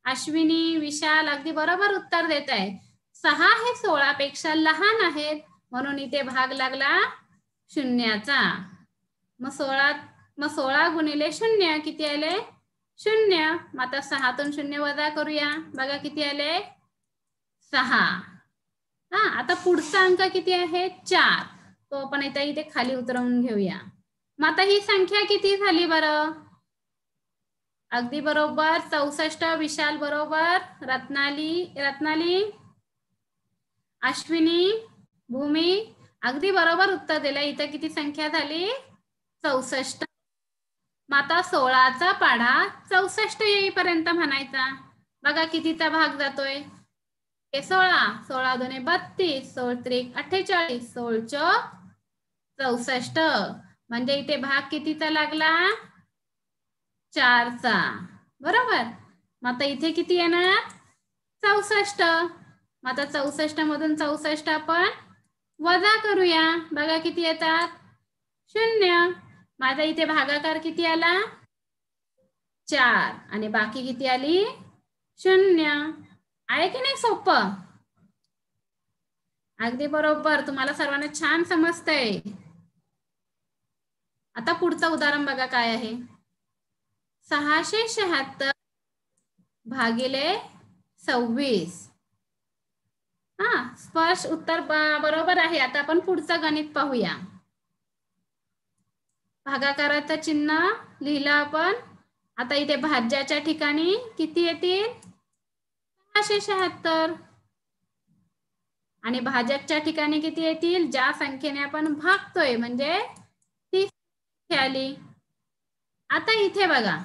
अश्विनी, विशाल अगदी बरोबर उत्तर देत आहे. 6 हे 16 पेक्षा लहान आहेत म्हणून इथे भाग लागला 0चा. मग 16 गुणिले 0 किती आले? 0. मग आता 6 तून 0 वजा करूया. बघा किती आले? 6. आता पुढचा अंक किती आहे? 4. तो आपण इथे खाली उतरवून घेऊया. मग आता ही संख्या किती झाली बरं? अगदी बरोबर 64. विशाल बरोबर. रत्नाली, अश्विनी, भूमी अगदी बरोबर उत्तर दिलं. इथे किती संख्या झाली? 64. मग आता 16चा पाढा 64 येईपर्यंत म्हणायचा. बघा कितीचा भाग जातोय? 16 दुने 32, 16 त्रिक 48, 16 चौक 64. म्हणजे इथे भाग कितीचा लागला? 4चा, बरोबर. मग आता इथे किती येणार? 64. मग आता 64 मधून 64 आपण वजा करूया. बघा किती येतात? 0. माझा इथे भागाकार किती आला? 4 आणि बाकी किती आली? 0. आहे की नाही सोपं? अगदी बरोबर, तुम्हाला सर्वांना छान समजतंय. आता पुढचं उदाहरण बघा काय आहे? 676 भागिले 26 हा, स्पष्ट उत्तर बरोबर आहे. आता आपण पुढचं गणित पाहूया. भागाकाराचं चिन्ह लिहिलं आपण. आता इथे भाज्याच्या ठिकाणी किती येतील? 676. आणि भाज्याच्या ठिकाणी किती येतील? ज्या संख्येने आपण भागतोय म्हणजे ती संख्या आली. आता इथे बघा,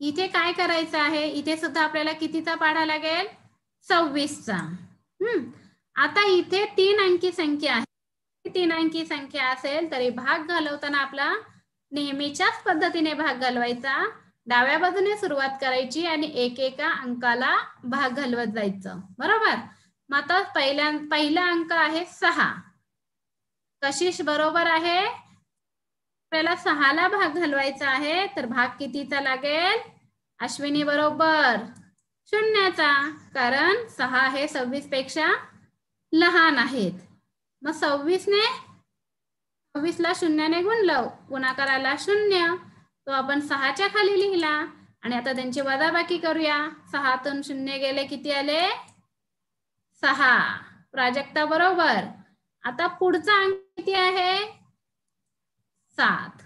इथे काय करायचं आहे? इथे सुद्धा आपल्याला कितीचा पाढा लागेल? 26चा. आता इथे 3 अंकी संख्या आहे. 3 अंकी संख्या असेल तरी भाग घालवताना आपला नेहमीच्याच पद्धतीने भाग घालवायचा. डाव्या बाजूने सुरुवात करायची आणि एकेका अंकाला भाग घालवत जायचं. बरोबर. मग आता पहिला अंक आहे 6. कशिश बरोबर आहे. आपल्याला 6ला भाग घालवायचा आहे तर भाग कितीचा लागेल? अश्विनी बरोबर 0चा, कारण 6 हे 26 पेक्षा लहान आहेत. मग 26ने 26ला 0ने गुणलं, गुणाकाराला 0, तो आपण 6च्या खाली लिहिला. आणि आता त्यांची वजाबाकी करूया. 6तून 0 गेले, किती आले? 6. प्राजक्ता बरोबर. आता पुढचा अंक किती आहे? 7.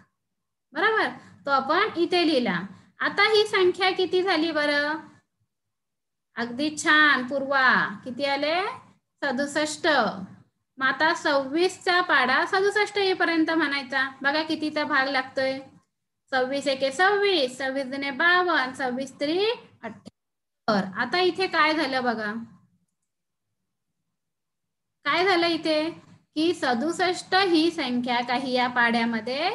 बरोबर, तो आपण इथे लिहिला. आता ही संख्या किती झाली बरं? अगदी छान पूर्वा, किती आले? 67. मग आता 26चा पाढा 67 येईपर्यंत म्हणायचा. बघा कितीचा भाग लागतोय? 26 एके 26, 26 दुने 52, 26 त्रिक 78. आता इथे काय झालं बघा, काय झालं इथे की 67 ही संख्या काही या पाढ्यामध्ये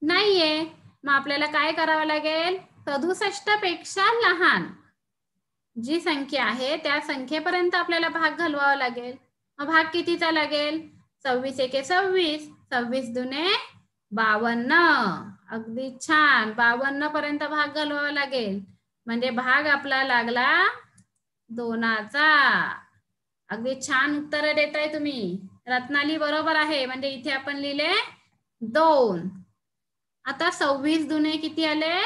नाहीये. मग आपल्याला काय करावं लागेल? 67 पेक्षा लहान जी संख्या आहे त्या संख्येपर्यंत आपल्याला भाग घालवावा लागेल. मग भाग कितीचा लागेल? 26 एके 26, 26 दुने 52. अगदी छान, 52 पर्यंत भाग घालवावा लागेल. म्हणजे भाग आपला लागला 2चा. अगदी छान उत्तर देताय तुम्ही. रत्नाली बरोबर आहे. म्हणजे इथे आपण लिहिले 2. आता 26 दुने किती आले?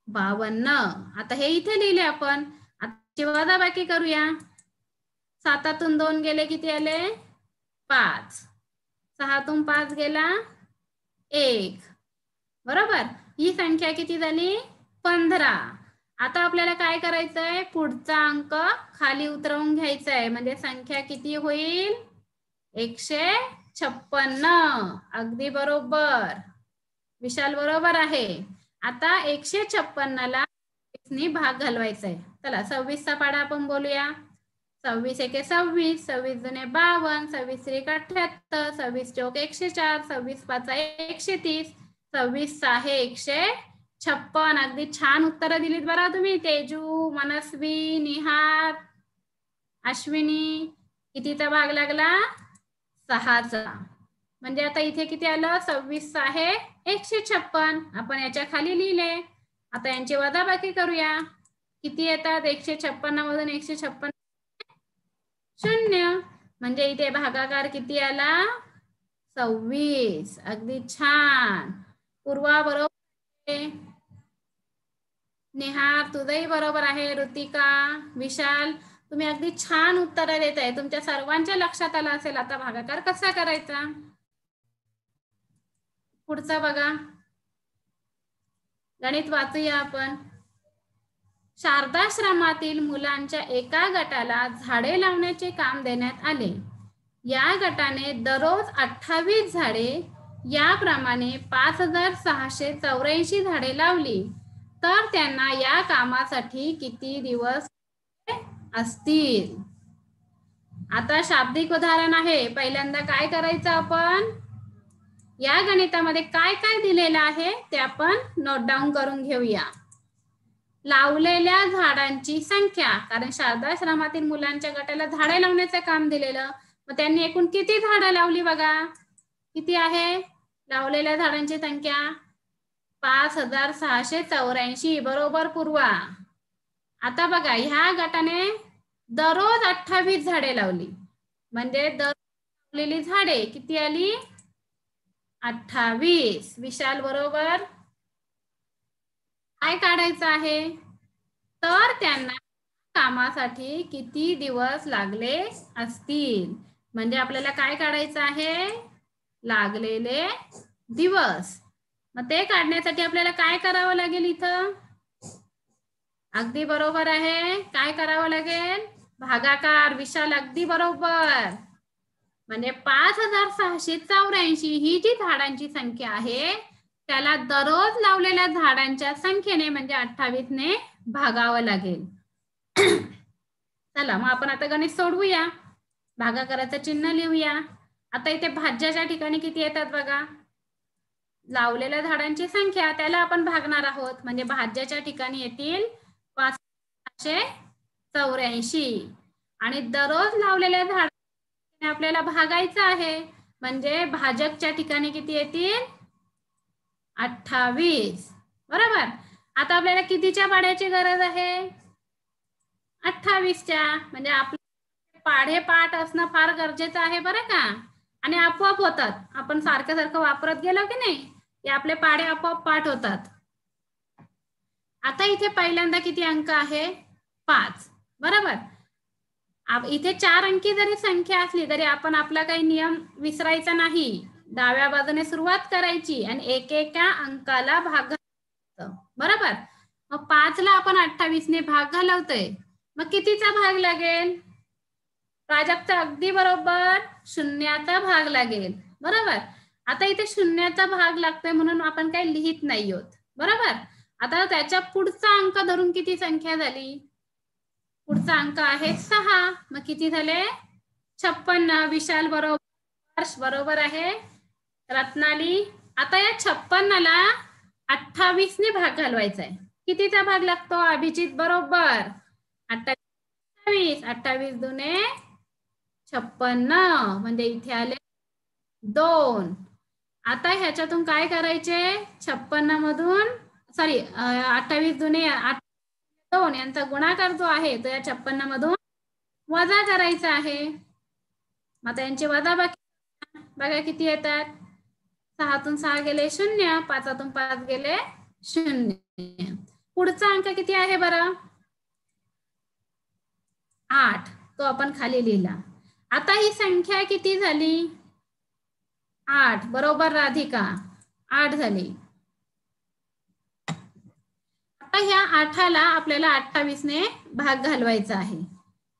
52. आता हे इथे लिहिले आपण. आता वजाबाकी करूया. 7तून 2 गेले, किती आले? 5. 6तून 5 गेला 1. बरोबर, ही संख्या किती झाली? 15. आता आपल्याला काय करायचंय? पुढचा अंक खाली उतरवून घ्यायचा आहे. म्हणजे संख्या किती होईल? 156. अगदी बरोबर, विशाल बरोबर आहे. आता 156ला भाग घालवायचा आहे. चला 26चा पाढा आपण बोलूया. 26 एके 26, 26 दुने 52, 26 त्रिक 78, 26 चौक 104, 26 पाचा 130, 26 आहे 156. अगदी छान उत्तर दिलीत बरं तुम्ही. तेजू, मनस्वी, निहार, अश्विनी. कितीचा भाग लागला? 6चा. म्हणजे आता इथे किती आलं? 26 आहे 156. आपण याच्या खाली लिहिले. आता यांची वजाबाकी करूया. किती येतात? 156 मधून 156 0. म्हणजे इथे भागाकार किती आला? 26. अगदी छान. पूर्वा बरोबर, निहार तुझंही बरोबर आहे. ऋतिका, विशाल, तुम्ही अगदी छान उत्तर देत आहे. तुमच्या सर्वांच्या लक्षात आलं असेल आता भागाकार कसा करायचा. पुढचा बघा, गणित वाचूया आपण. शारदाश्रमातील मुलांच्या एका गटाला झाडे लावण्याचे काम देण्यात आले. या गटाने दररोज 28 झाडे, याप्रमाणे 5684 झाडे लावली. तर त्यांना या कामासाठी किती दिवस असतील? आता शाब्दिक उदाहरण आहे. पहिल्यांदा काय करायचं आपण? या गणितामध्ये काय काय दिलेलं आहे ते आपण नोट डाऊन करून घेऊया. लावलेल्या झाडांची संख्या, कारण शारदाश्रमातील मुलांच्या गटाला झाडे लावण्याचं काम दिलेलं. मग त्यांनी एकूण किती झाडं लावली बघा. किती आहे लावलेल्या झाडांची संख्या? 5684. बरोबर पूर्वा. आता बघा, ह्या गटाने दररोज 28 झाडे लावली. म्हणजे दररोज लावलेली झाडे किती आली? 28. विशाल बरोबर. काय काढायचं आहे? तर त्यांना कामासाठी किती दिवस लागले असतील. म्हणजे आपल्याला काय काढायचं आहे, लागलेले दिवस. मग ते काढण्यासाठी आपल्याला काय करावं लागेल इथं, अगदी बरोबर आहे, काय करावं लागेल, भागाकार. विशाल अगदी बरोबर. म्हणजे 5684 ही जी झाडांची संख्या आहे त्याला दररोज लावलेल्या झाडांच्या संख्येने म्हणजे 28 ने भागावं लागेल. चला मग आपण आता गणित सोडवूया, भागाकाराचं चिन्ह लिहूया. आता इथे भाज्याच्या ठिकाणी किती येतात बघा, लावलेल्या झाडांची संख्या त्याला आपण भागणार आहोत. म्हणजे भाज्याच्या ठिकाणी येतील 5684 आणि दररोज लावलेल्या झाडांना आपल्याला भागायचं आहे. म्हणजे भाजकच्या ठिकाणी किती येतील, 28. बरोबर. आता आपल्याला कितीच्या पाढ्याची गरज आहे, 28च्या. म्हणजे आपले पाढे पाठ असणं फार गरजेचं आहे बरं का. आणि आपोआप होतात, आपण सारखं सारखं वापरत गेलो की नाही ते आपले पाढे आपोआप पाठ होतात. आता इथे पहिल्यांदा किती अंक आहे, 5. बरोबर. इथे 4 अंकी जरी संख्या असली तरी आपण आपला काही नियम विसरायचा नाही. डाव्या बाजूने सुरुवात करायची आणि एकेका अंकाला भाग घालायचा. बरोबर. मग 5 ला आपण 28 ने भाग घालवतोय, मग कितीचा भाग लागेल, प्राजक्ता अगदी बरोबर, 0चा भाग लागेल. बरोबर. आता इथे 0चा भाग लागतोय म्हणून आपण काही लिहित नाही आहोत. बरोबर. आता त्याच्या पुढचा अंक धरून किती संख्या झाली, पुढचा अंक आहे 6. मग किती झाले, 56. विशाल बरोबर, बरोबर आहे. रत्नाली, आता या 56ला 28 ने भाग घालवायचा आहे. कितीचा भाग लागतो, अभिजित बरोबर, 28. 28 दुने 56 म्हणजे इथे आले 2. आता ह्याच्यातून काय करायचे, 56 मधून 28 दुने 2 यांचा गुणाकार जो आहे तो या 56 मधून वजा करायचा आहे. मग यांची वजाबाकी बघा किती येतात, 6तून 6 गेले 0, 5तून 5 गेले 0. पुढचा अंक किती आहे बरं, 8. तो आपण खाली लिहिला. आता ही संख्या किती झाली, 8. बरोबर राधिका, 8 झाली. आता ह्या 8ला आपल्याला 28 ने भाग घालवायचा आहे.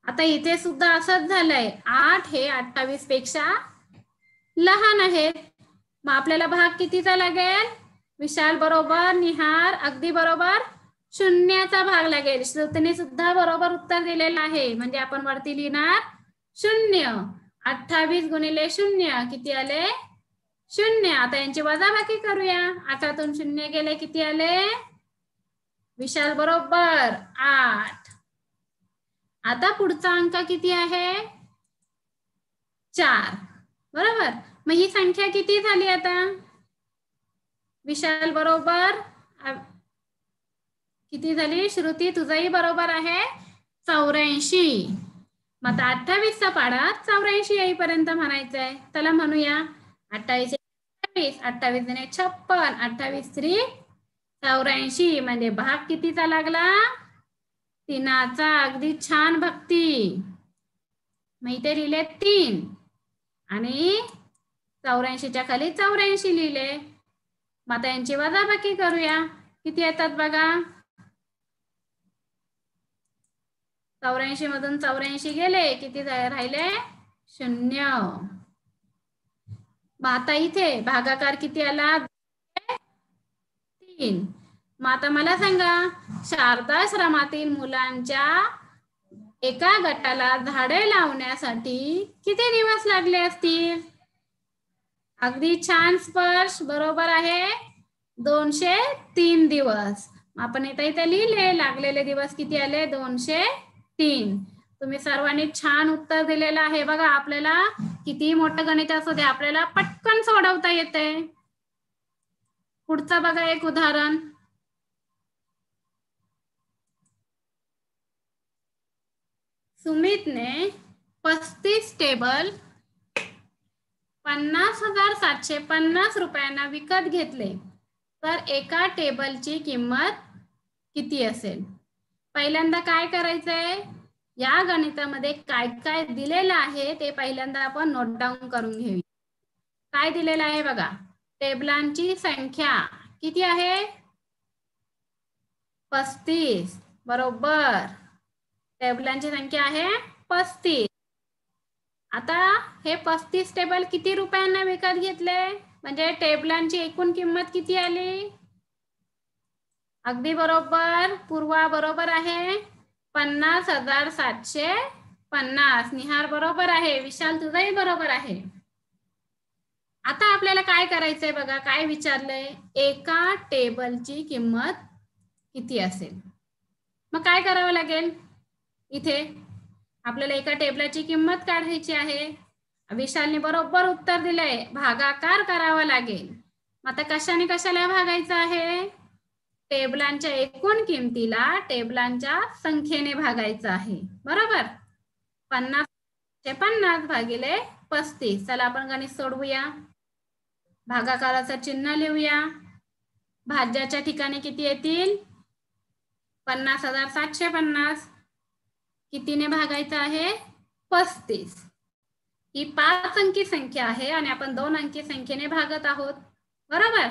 आता इथे सुद्धा असंच झालंय, 8 हे 28 पेक्षा लहान आहेत. मग आपल्याला भाग कितीचा लागेल, विशाल बरोबर, निहार अगदी बरोबर, 0चा भाग लागेल. श्रुतीने सुद्धा बरोबर उत्तर दिलेलं आहे. म्हणजे आपण वरती लिहिणार 0. 28 गुणिले 0 किती आले, 0. आता यांची वजाबाकी करूया. 8तून 0 गेले किती आले, विशाल बरोबर 8. आता पुढचा अंक किती आहे, 4. बरोबर. मग ही संख्या किती झाली आता, विशाल बरोबर किती झाली, श्रुती तुझंही बरोबर आहे, 84. मग आता 28चा पाढा 84 येईपर्यंत म्हणायचं आहे. चला म्हणूया, 28 28 दुने 56, 28 3 84 म्हणजे भाग कितीचा लागला, 3चा. अगदी छान भक्ती. मग इथे लिहिले 3 आणि 84च्या खाली 84 लिहिले. मग आता यांची वजाबाकी करूया, किती येतात बघा, 84 मधून 84 गेले किती राहिले, 0. मग आता इथे भागाकार किती आला, 3. मग आता मला सांगा, शारदाश्रमातील मुलांच्या एका गटाला झाडे लावण्यासाठी किती दिवस लागले असतील, अगदी छान स्पर्श, बरोबर आहे, 203 दिवस. आपण इथे लिहिले लागलेले दिवस किती आले, 203. तुम्ही सर्वांनी छान उत्तर दिलेलं आहे. बघा आपल्याला किती मोठं गणित असू दे आपल्याला पटकन सोडवता येते. पुढचं बघा एक उदाहरण, सुमितने 35 टेबल 50,750 रुपयांना विकत घेतले तर एका टेबलची किंमत किती असेल. पहिल्यांदा काय करायचंय, या गणितामध्ये काय काय दिलेलं आहे ते पहिल्यांदा आपण नोट डाऊन करून घेऊया. काय दिलेलं आहे बघा, टेबलांची संख्या किती आहे, 35. बरोबर, टेबलांची संख्या आहे 35. आता हे 35 टेबल किती रुपयांना विकत घेतले, म्हणजे टेबलांची एकूण किंमत किती आली, अगदी बरोबर, पूर्वा बरोबर आहे, 50,750. निहार बरोबर आहे, विशाल तुझंही बरोबर आहे. आता आपल्याला काय करायचंय बघा, काय विचारलंय, एका टेबलची किंमत किती असेल. मग काय करावं लागेल, इथे आपल्याला एका टेबलाची किंमत काढायची आहे. विशालने बरोबर उत्तर दिलंय, भागाकार करावा लागेल. आता कशाने कशाला भागायचं आहे, टेबलांच्या एकूण किमतीला टेबलांच्या संख्येने भागायचं आहे. बरोबर, 50 भागिले 35. चला आपण गणित सोडवूया. भागाकाराचं चिन्ह लिहूया. भाज्याच्या ठिकाणी किती येतील, 50,750. कितीने भागायचं आहे, 35. ही 5 अंकी संख्या आहे आणि आपण 2 अंकी संख्येने भागत आहोत. बरोबर,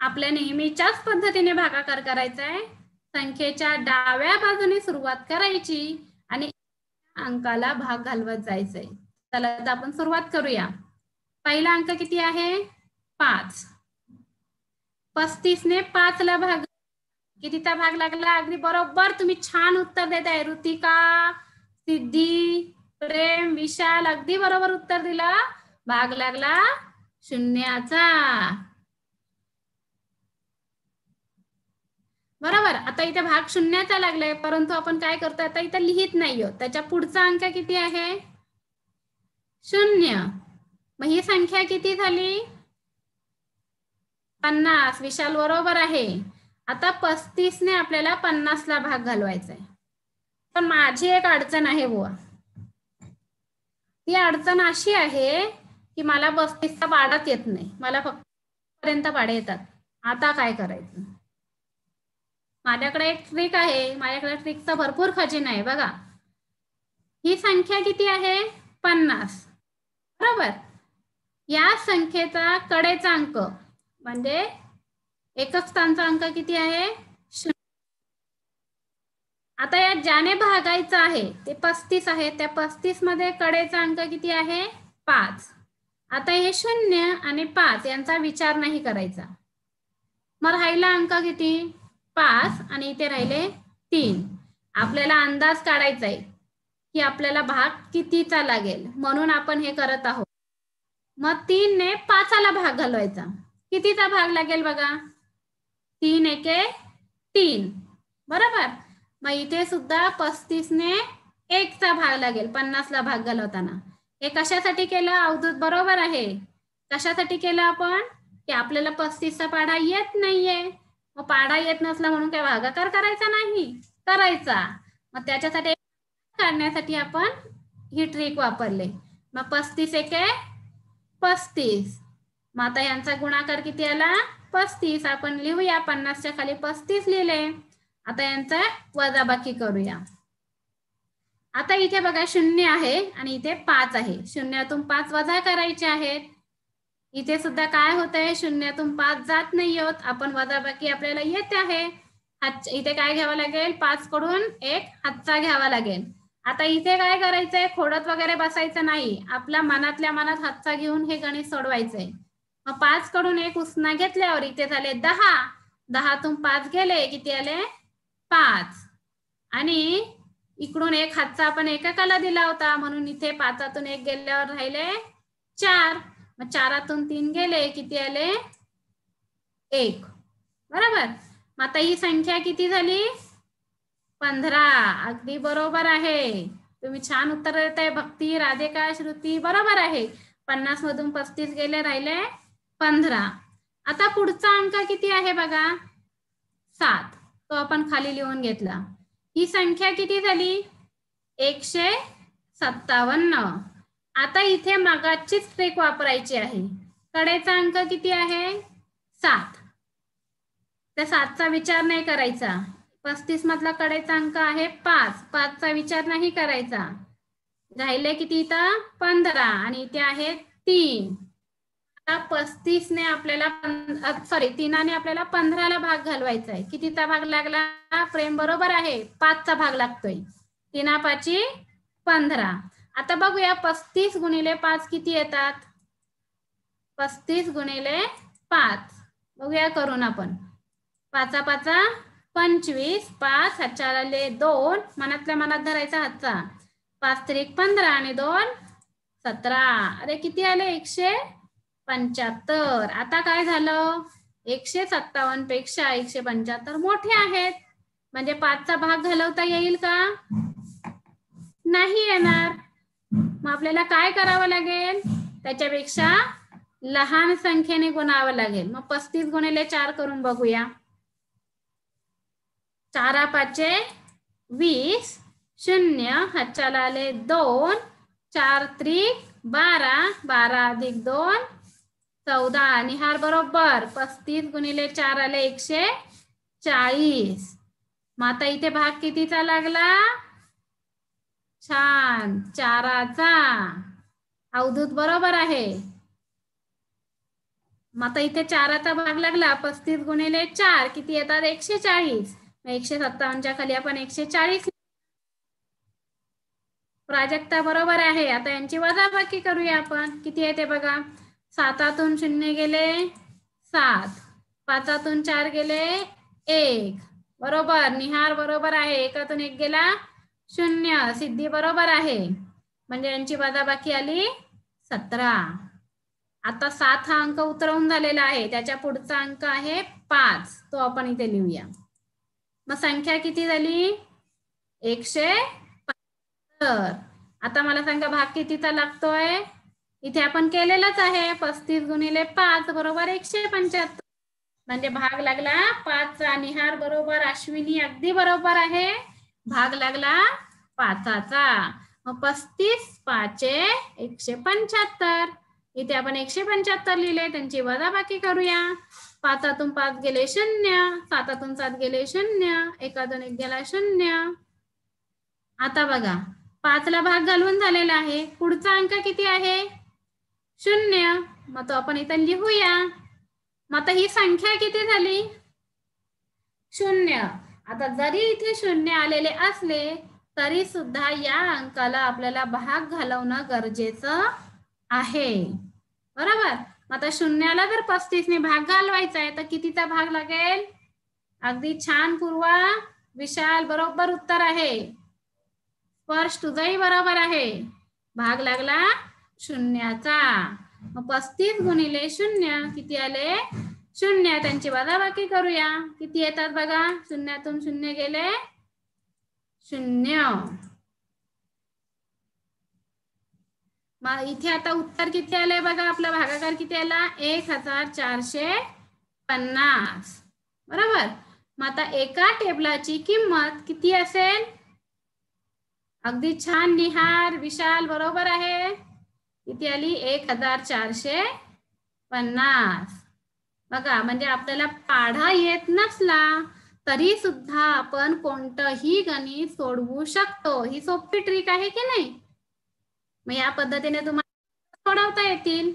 आपल्या नेहमीच्याच पद्धतीने भागाकार करायचा आहे. संख्येच्या डाव्या बाजूने सुरुवात करायची आणि अंकाला भाग घालवत जायचंय. चला आता आपण सुरुवात करूया. पहिला अंक किती आहे, 5. 35 ने 5 ला भाग, कितीचा भाग लागला, अगदी बरोबर, तुम्ही छान उत्तर देत आहे. ऋतिका, सिद्धी, प्रेम, विशाल, अगदी बरोबर उत्तर दिलं. भाग लागला 0चा. बरोबर, आता इथे भाग 0चा लागलाय, परंतु आपण काय करतो, आता इथे लिहित नाही आहोत. त्याच्या पुढचा अंक किती आहे, 0. मग ही संख्या किती झाली, 50. विशाल बरोबर आहे. आता 35 ने आपल्याला 50 ला भाग घालवायचा आहे. पण माझी एक अडचण आहे बुवा. ती अडचण अशी आहे की मला 35चा पाडाच येत नाही, मला फक्त पर्यंत पाडे येतात. आता काय करायचं, माझ्याकडे एक ट्रिक आहे, माझ्याकडे ट्रिकचा भरपूर खजिना आहे. बघा, ही संख्या किती आहे, 50. बरोबर, या संख्येचा कडेचा अंक म्हणजे एकक स्थानचा अंक किती आहे, 0. आता या ज्याने भागायचं आहे ते 35 आहे, त्या 35 मध्ये कडेचा अंक किती आहे, 5. आता हे 0 आणि 5 यांचा विचार नाही करायचा. मग राहिला अंक किती, 5 आणि इथे राहिले 3. आपल्याला अंदाज काढायचा आहे की आपल्याला भाग कितीचा लागेल, म्हणून आपण हे करत आहोत. मग 3 ने 5 ला भाग घालवायचा, कितीचा भाग लागेल बघा, 3 एके 3. बरोबर, मग इथे सुद्धा 35 ने 1 चा भाग लागेल 50 ला भाग घालवताना. हे कशासाठी केलं, अवधूत बरोबर आहे. कशासाठी केलं आपण, की आपल्याला 35 चा पाढा येत नाहीये. मग पाढा येत नसला म्हणून काय भागाकार करायचा नाही, करायचा. मग त्याच्यासाठी काढण्यासाठी आपण ही ट्रिक वापरले. मग 35 एके 35. मग आता यांचा गुणाकार किती आला, 35. आपण लिहूया, 50च्या खाली 35 लिहिले. आता यांचा वजाबाकी करूया. आता इथे बघा 0 आहे आणि इथे 5 आहे. 0तून 5 वजा करायचे आहेत. इथे सुद्धा काय होतंय, 0तून 5 जात नाही होत, आपण वजाबाकी आपल्याला येते आहे. इथे काय घ्यावं लागेल, 5 कडून 1 हातचा घ्यावा लागेल. आता इथे काय करायचंय, खोडत वगैरे बसायचं नाही, आपल्या मनातल्या मनात हातचा घेऊन हे गणित सोडवायचंय. मग 5 कडून 1 उसना घेतल्यावर इथे झाले 10. 10तून 5 गेले, किती आले, 5. आणि इकडून 1 हातचा आपण एककाला दिला होता, म्हणून इथे 5तून 1 गेल्यावर राहिले 4. मग 4तून 3 गेले, किती आले, 1. बरोबर, मग आता ही संख्या किती झाली, 15. अगदी बरोबर आहे, तुम्ही छान उत्तर देताय. भक्ती, राधिका, श्रुती बरोबर आहे. 50 मधून 35 गेले, राहिले 15. आता पुढचा अंक किती आहे बघा, 7. तो आपण खाली लिहून घेतला. ही संख्या किती झाली, 157. आता इथे मागाचीच ट्रिक वापरायची आहे. कडेचा अंक किती आहे, 7. त्या 7चा विचार नाही करायचा, 35 मधला कडेचा अंक आहे 5. 5चा विचार नाही करायचा. राहिले किती इथं 15 आणि इथे आहे 3. आता 35 ने आपल्याला 3 ने आपल्याला 15 ला भाग घालवायचा आहे. कितीचा भाग लागला प्रेम? बरोबर आहे, 5चा भाग लागतोय. 3 5 15. आता बघूया 35 गुणिले 5 किती येतात. 35 गुणिले 5 बघूया करून आपण. 5 5 25. 5 हातच्या आले 2. मनातल्या मनात धरायचा हातचा. 5 3 15 आणि 2 17. अरे किती आले? 175. आता काय झालं? 157 पेक्षा 175 मोठे आहेत. म्हणजे 5चा भाग घालवता येईल का? नाही येणार. मग आपल्याला काय करावं लागेल? त्याच्यापेक्षा लहान संख्येने गुणावं लागेल. मग 35 गुणिले 4 करून बघूया. 4 5 20. 0 हातच्याला आले 2. 4 3 12. 12 अधिक 2 14. निहार बरोबर. 35 गुणिले 4 आले 140. मग आता इथे भाग कितीचा लागला? छान, 4चा. अवधूत बरोबर आहे. मग आता इथे 4चा भाग लागला. 35 गुणिले 4 किती येतात? 140. 157च्या खाली आपण 140. प्राजक्ता बरोबर आहे. आता यांची वजाबाकी करूया आपण. किती येते बघा. 7तून 0 गेले 7. 5तून 4 गेले 1. बरोबर. निहार बरोबर आहे. 1तून 1 गेला 0. सिद्धी बरोबर आहे. म्हणजे यांची वजाबाकी आली 17. आता 7 हा अंक उतरवून झालेला आहे. त्याच्या पुढचा अंक आहे 5. तो आपण इथे लिहूया. मग संख्या किती झाली? 175. आता मला सांगा भाग कितीचा लागतोय? इथे आपण केलेलाच आहे. 35 गुणिले 5 बरोबर 175. म्हणजे भाग लागला 5चा. निहार बरोबर. अश्विनी अगदी बरोबर आहे. भाग लागला 5चा. मग 35 5 175. इथे आपण 175 लिहिले. त्यांची वजाबाकी करूया. 5तून 5 गेले 0. 7तून 7 गेले 0. 1तून 1 गेला 0. आता बघा 5ला भाग घालून झालेला आहे. पुढचा अंक किती आहे? 0. मग तो आपण इथे लिहूया. मग आता ही संख्या किती झाली? 0. आता जरी इथे 0 आलेले असले तरी सुद्धा या अंकाला आपल्याला भाग घालवणं गरजेचं आहे. बरोबर. आता 0ला जर 35 ने भाग घालवायचा आहे तर कितीचा भाग लागेल? अगदी छान पूर्वा. विशाल बरोबर उत्तर आहे. स्पर्श तुझंही बरोबर आहे. भाग लागला 0चा. मग 35 गुणिले 0 किती आले? 0. त्यांची वजाबाकी करूया. किती येतात बघा. 0तून 0 गेले 0. मग इथे आता उत्तर किती आलंय बघा. आपला भागाकार किती आला? 1450. बरोबर. मग आता एका टेबलाची किंमत किती असेल? अगदी छान निहार. विशाल बरोबर आहे. किती आली? 1450. बघा म्हणजे आपल्याला पाढा येत नसला तरी सुद्धा आपण कोणतंही गणित सोडवू शकतो. ही सोपी ट्रिक आहे की नाही? मग या पद्धतीने तुम्हाला सोडवता येतील.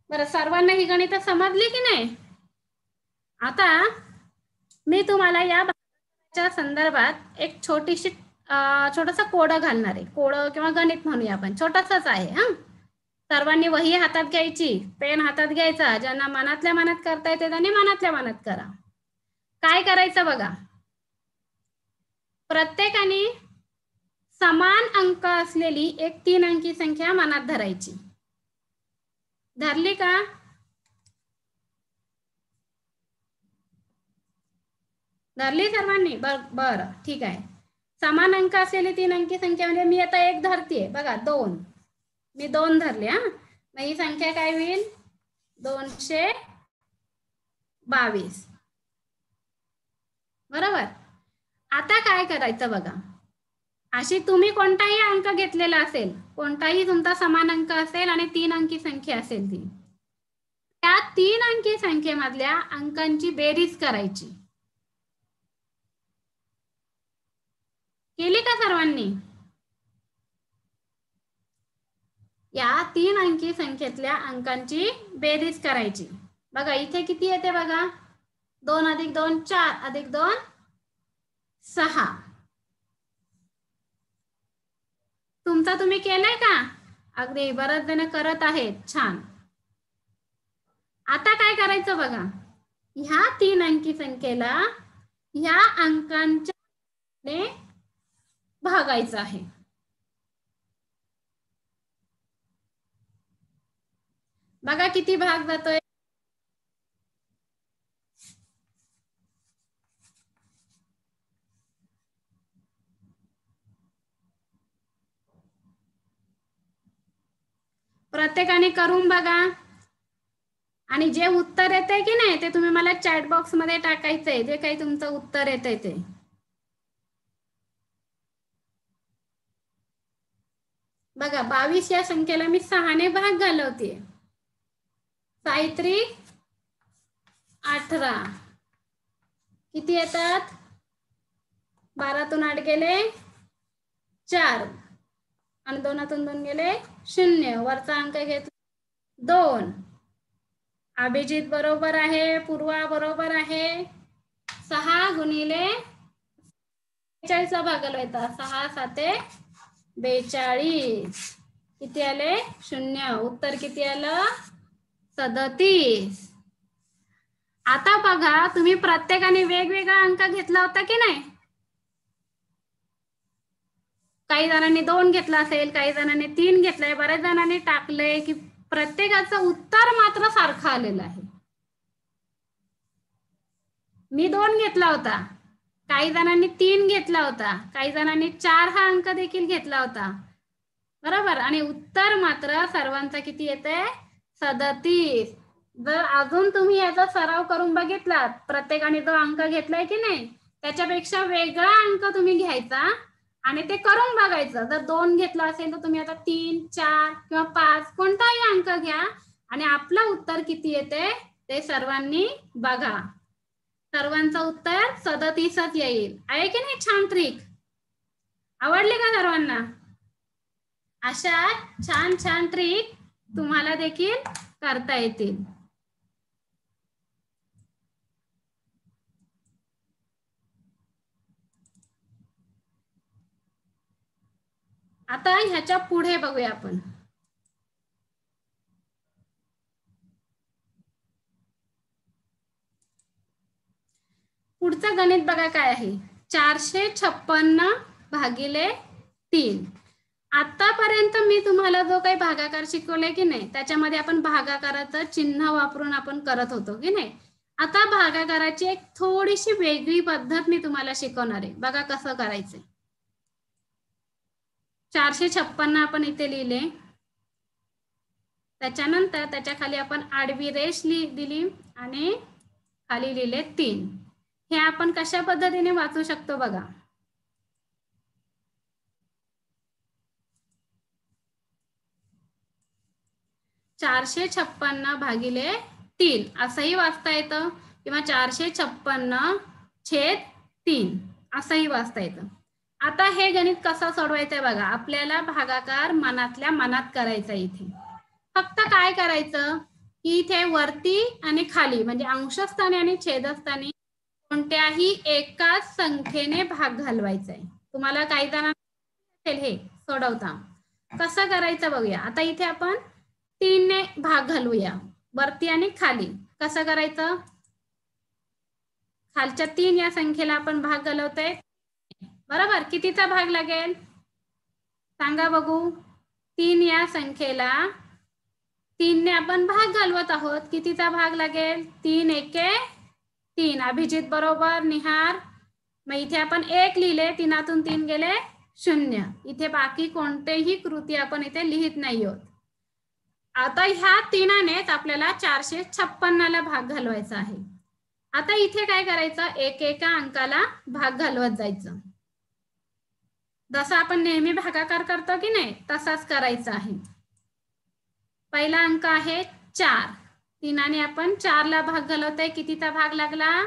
बरं, सर्वांना ही गणित समजली की नाही? आता मी तुम्हाला या भागाच्या संदर्भात एक छोटंसं कोडं घालणार आहे. कोडं किंवा गणित म्हणूया आपण. छोटंसंच आहे. सर्वांनी वही हातात घ्यायची, पेन हातात घ्यायचा. ज्यांना मनातल्या मनात करता येते त्यांनी मनातल्या मनात करा. काय करायचं बघा. प्रत्येकाने समान अंक असलेली एक 3 अंकी संख्या मनात धरायची. धरली का? धरली सर्वांनी? बरं ठीक आहे. समान अंक असलेली 3 अंकी संख्या म्हणजे मी आता 1 धरतीये बघा. 2 मी 2 धरले. मग ही संख्या काय होईल? 222. बरोबर. आता काय करायचं बघा. अशी तुम्ही कोणताही अंक घेतलेला असेल, कोणताही तुमचा समान अंक असेल आणि 3 अंकी संख्या असेल ती, त्या 3 अंकी संख्येमधल्या अंकांची बेरीज करायची. केली का सर्वांनी? या 3 अंकी संख्येतल्या अंकांची बेरीज करायची. बघा इथे किती येते बघा, 2 + 2 4 + 2 6. तुमचा तुम्ही केलाय का? अगदी बरेच जण करत आहेत, छान. आता काय करायचं बघा, ह्या 3 अंकी संख्येला ह्या अंकांच्या भागायचं आहे. बघा किती भाग जातोय. प्रत्येकाने करून बघा आणि जे उत्तर येतंय की नाही ते तुम्ही मला चॅट बॉक्स मध्ये टाकायचंय, जे काही तुमचं उत्तर येतंय ते. बघा 22 या संख्येला मी 6 ने भाग घालवते. सावित्री 18. किती येतात? 12तून 8 गेले 4 आणि 2तून 2 गेले 0. वरचा अंक घेतला 2. अभिजित बरोबर आहे, पूर्वा बरोबर आहे. 6 गुणिले 42 भाग घालवायचा. 6 × 7 = 42. किती आले? 0. उत्तर किती आलं? 37. आता बघा तुम्ही प्रत्येकाने वेगवेगळा अंक घेतला होता की नाही? काही जणांनी 2 घेतला असेल, काही जणांनी 3 घेतलाय, बऱ्याच जणांनी टाकलंय की प्रत्येकाचं उत्तर मात्र सारखं आलेलं आहे. मी 2 घेतला होता, काही जणांनी 3 घेतला होता, काही जणांनी 4 हा अंक देखील घेतला होता, बरोबर. आणि उत्तर मात्र सर्वांचा किती येते? 37. जर अजून तुम्ही याचा सराव करून बघितलात, प्रत्येकाने जो अंक घेतलाय की नाही त्याच्यापेक्षा वेगळा अंक तुम्ही घ्यायचा आणि ते करून बघायचं. जर 2 घेतला असेल तर तुम्ही आता 3, 4 किंवा 5 कोणताही अंक घ्या आणि आपलं उत्तर किती येते ते सर्वांनी बघा. सर्वांचं उत्तर 37च येईल. आहे की नाही छान ट्रिक? आवडली का सर्वांना? अशा छान छान ट्रिक तुम्हाला देखील करता येतील. आता ह्याच्या पुढे बघूया आपण. पुढचं गणित बघा काय आहे. 456 भागिले 3. आतापर्यंत मी तुम्हाला जो काही भागाकार शिकवले की नाही त्याच्यामध्ये आपण भागाकाराचं चिन्ह वापरून आपण करत होतो की नाही. आता भागाकाराची एक थोडीशी वेगळी पद्धत मी तुम्हाला शिकवणार आहे. बघा कसं करायचंय. 456 आपण इथे लिहिले, त्याच्यानंतर त्याच्या खाली आपण आडवी रेष दिली आणि खाली लिहिले 3. हे आपण कशा पद्धतीने वाचू शकतो बघा. 456 भागिले 3 असंही वाचता येतं किंवा 456/3 असंही वाचता येतं. आता हे गणित कसं सोडवायचंय बघा. आपल्याला भागाकार मनातल्या मनात करायचा. इथे फक्त काय करायचं की इथे वरती आणि खाली म्हणजे अंशस्थानी आणि छेदस्थानी कोणत्याही एकाच संख्येने भाग घालवायचा आहे. तुम्हाला काही जणांना हे सोडवता कसं करायचं बघूया. आता इथे आपण 3 ने भाग घालूया वरती आणि खाली. कसं करायचं? खालच्या 3 या संख्येला आपण भाग घालवतोय, बरोबर. कितीचा भाग लागेल सांगा बघू. 3 या संख्येला 3 ने आपण भाग घालवत आहोत. कितीचा भाग लागेल? 3 × 1 = 3. अभिजित बरोबर, निहार. मग इथे आपण 1 लिहिले, 3तून 3 गेले 0. इथे बाकी कोणतेही कृती आपण इथे लिहित नाही आहोत. आता ह्या 3नेच आपल्याला 456ला भाग घालवायचा आहे. आता इथे काय करायचं? एकेका अंकाला भाग घालवत जायचं. जसं आपण नेहमी भागाकार करतो की नाही तसाच करायचा आहे. पहिला अंक आहे 4. 3 आपण 4ला भाग घालवतोय, कितीचा भाग लागला?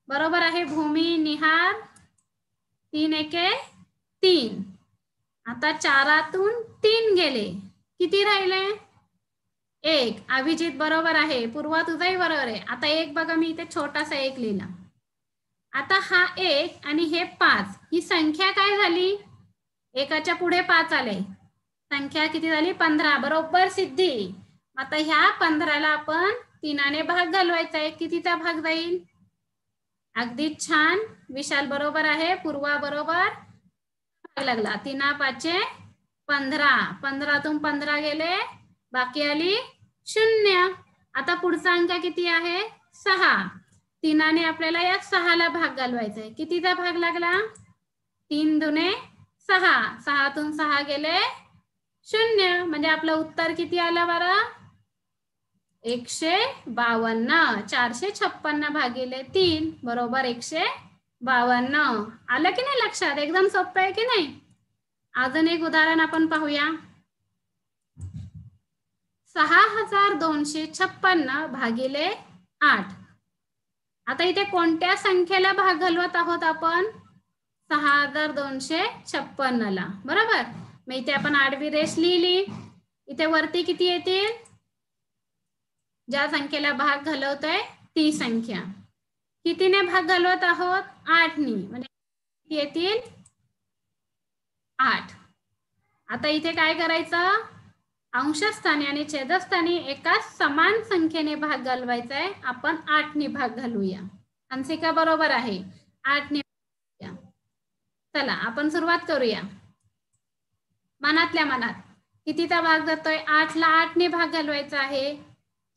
बरोबर आहे भूमी, निहार, 3 एके 3. आता 4तून 3 गेले, किती राहिले? 1. अभिजित बरोबर आहे, पूर्वा तुझाही बरोबर आहे. आता 1 बघा, मी इथे छोटासा 1 लिहिला. आता हा 1 आणि हे 5, ही संख्या काय झाली? 1च्या पुढे 5 आले, संख्या किती झाली? 15. बरोबर सिद्धी. आता ह्या 15ला आपण 3ने भाग घालवायचा आहे, कितीचा भाग जाईल? अगदी छान, विशाल बरोबर आहे, पूर्वा बरोबर, भाग लागला. 3 5 15, 15तून 15 गेले, बाकी आली 0. आता पुढचा अंक किती आहे? 6. 3ने आपल्याला या 6ला भाग घालवायचा आहे, कितीचा भाग लागला? 3 दुने 6, 6तून 6 गेले 0. म्हणजे आपलं उत्तर किती आलं बरं? 152. 456 भागिले 3 बरोबर 152. आलं की नाही लक्षात? एकदम सोपं आहे की नाही? अजून एक उदाहरण आपण पाहूया. 6256 भागिले 8. आता इथे कोणत्या संख्येला भाग घालवत आहोत आपण? 6256ला. बरोबर. मग इथे आपण आडवी रेष लिहिली, इथे वरती किती येतील? ज्या संख्येला भाग घालवतोय ती संख्या. कितीने भाग घालवत आहोत? 8नी, म्हणजे किती येतील? 8. आता इथे काय करायचं? अंशस्थानी आणि छेदस्थानी एकाच समान संख्येने भाग घालवायचा आहे. आपण 8नी भाग घालूया. अंशिका बरोबर आहे, 8नी. चला आपण सुरुवात करूया. मनातल्या मनात कितीचा भाग जातोय? 8ला 8ने भाग घालवायचा आहे,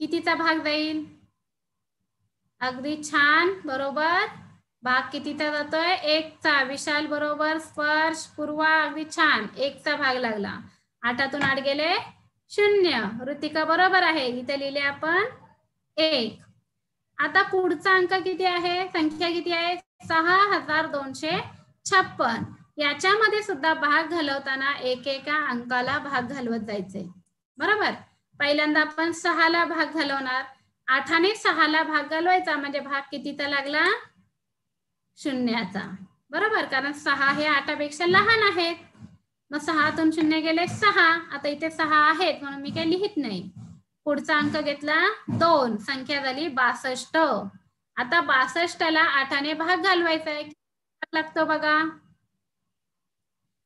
कितीचा भाग जाईल? अगदी छान, बरोबर. भाग कितीचा जातोय? 1चा. विशाल बरोबर, स्पर्श, पूर्वा अगदी छान, 1चा भाग लागला. 8तून 8 गेले 0. ऋतिका बरोबर आहे, इथे लिहिले आपण 1. आता पुढचा अंक किती आहे? संख्या किती आहे? 6256. याच्यामध्ये सुद्धा भाग घालवताना एकेका अंकाला भाग घालवत जायचे. बरोबर. पहिल्यांदा आपण 6ला भाग घालवणार, 8ने 6ला भाग घालवायचा, म्हणजे भाग कितीचा लागला? 0चा. बरोबर, कारण 6 हे 8पेक्षा लहान आहेत. मग 6तून 0 गेले 6. आता इथे 6 आहेत म्हणून मी काही लिहित नाही. पुढचा अंक घेतला 2, संख्या झाली 62. आता 62ला 8ने भाग घालवायचा आहे, लागतो बघा.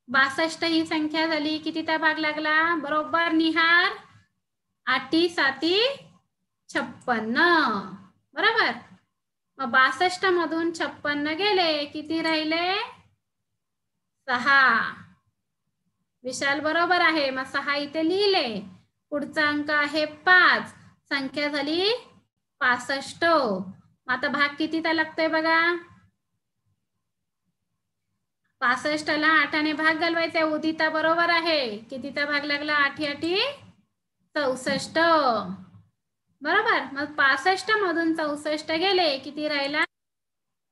62 ही संख्या झाली, कितीचा भाग लागला? बरोबर निहार, 8 7 56. बरोबर. मग 62 मधून 56 गेले, किती राहिले? 6. विशाल बरोबर आहे, मग 6 इथे लिहिले. पुढचा अंक आहे 5, संख्या झाली 65. मग आता भाग कितीचा लागतोय बघा? 65ला 8ने भाग घालवायचा. उदिता बरोबर आहे, कितीचा भाग लागला? 8 8 64. बरोबर. मग 65 मधून 64 गेले, किती राहिला?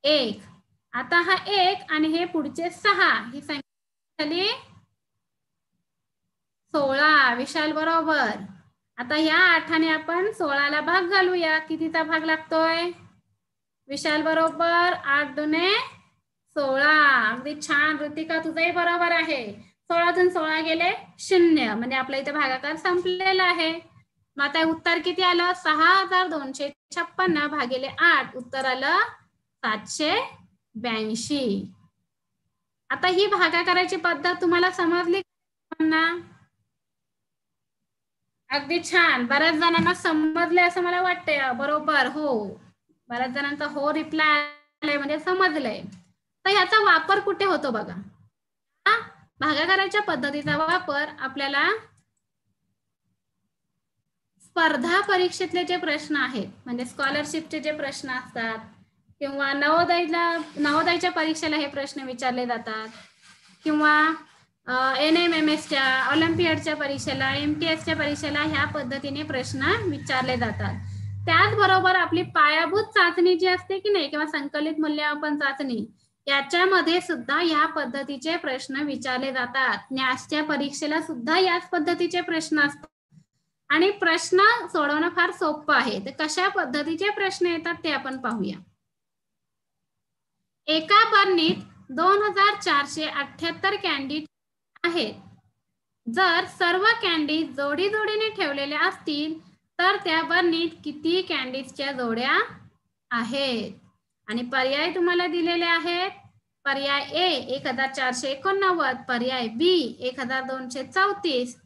1. आता हा 1 आणि हे पुढचे 6, ही संख्या झाली 16. विशाल बरोबर. आता या 8ने आपण 16ला भाग घालूया, कितीचा भाग लागतोय? विशाल बरोबर, 8 दुने 16. अगदी छान, ऋतिका तुझंही बरोबर आहे. 16तून 16 गेले 0, म्हणजे आपला इथे भागाकार संपलेला आहे. मग आता उत्तर किती आलं? 6256 भागिले 8, उत्तर आलं 782. आता ही भागाकाराची पद्धत तुम्हाला समजली ना? अगदी छान, बऱ्याच जणांना समजले असं मला वाटतंय. बरोबर, हो, बऱ्याच जणांचा हो रिप्लाय आलाय, म्हणजे समजलंय. तर ह्याचा वापर कुठे होतो बघा? भागाकाराच्या पद्धतीचा वापर आपल्याला स्पर्धा परीक्षेतले जे प्रश्न आहेत, म्हणजे स्कॉलरशिपचे जे प्रश्न असतात, किंवा नवोदयच्या परीक्षेला हे प्रश्न विचारले जातात, किंवा NMMSच्या, ऑलिम्पियडच्या परीक्षेला, MTSच्या परीक्षेला ह्या पद्धतीने प्रश्न विचारले जातात. त्याचबरोबर आपली पायाभूत चाचणी जी असते की नाही, किंवा संकलित मूल्यमापन चाचणी, याच्यामध्ये सुद्धा या पद्धतीचे प्रश्न विचारले जातात. न्यासच्या परीक्षेला सुद्धा याच पद्धतीचे प्रश्न असतात. आणि प्रश्न सोडवणं फार सोपं आहे. तर कशा पद्धतीचे प्रश्न येतात ते आपण पाहूया. एका बरणीत 2478 कॅन्डी आहेत. जर सर्व कॅन्डी जोडी जोडीने ठेवलेल्या असतील तर त्या बरणीत किती कॅन्डीजच्या जोड्या आहेत? आणि पर्याय तुम्हाला दिलेले आहेत. पर्याय ए 1489, पर्याय बी 1234,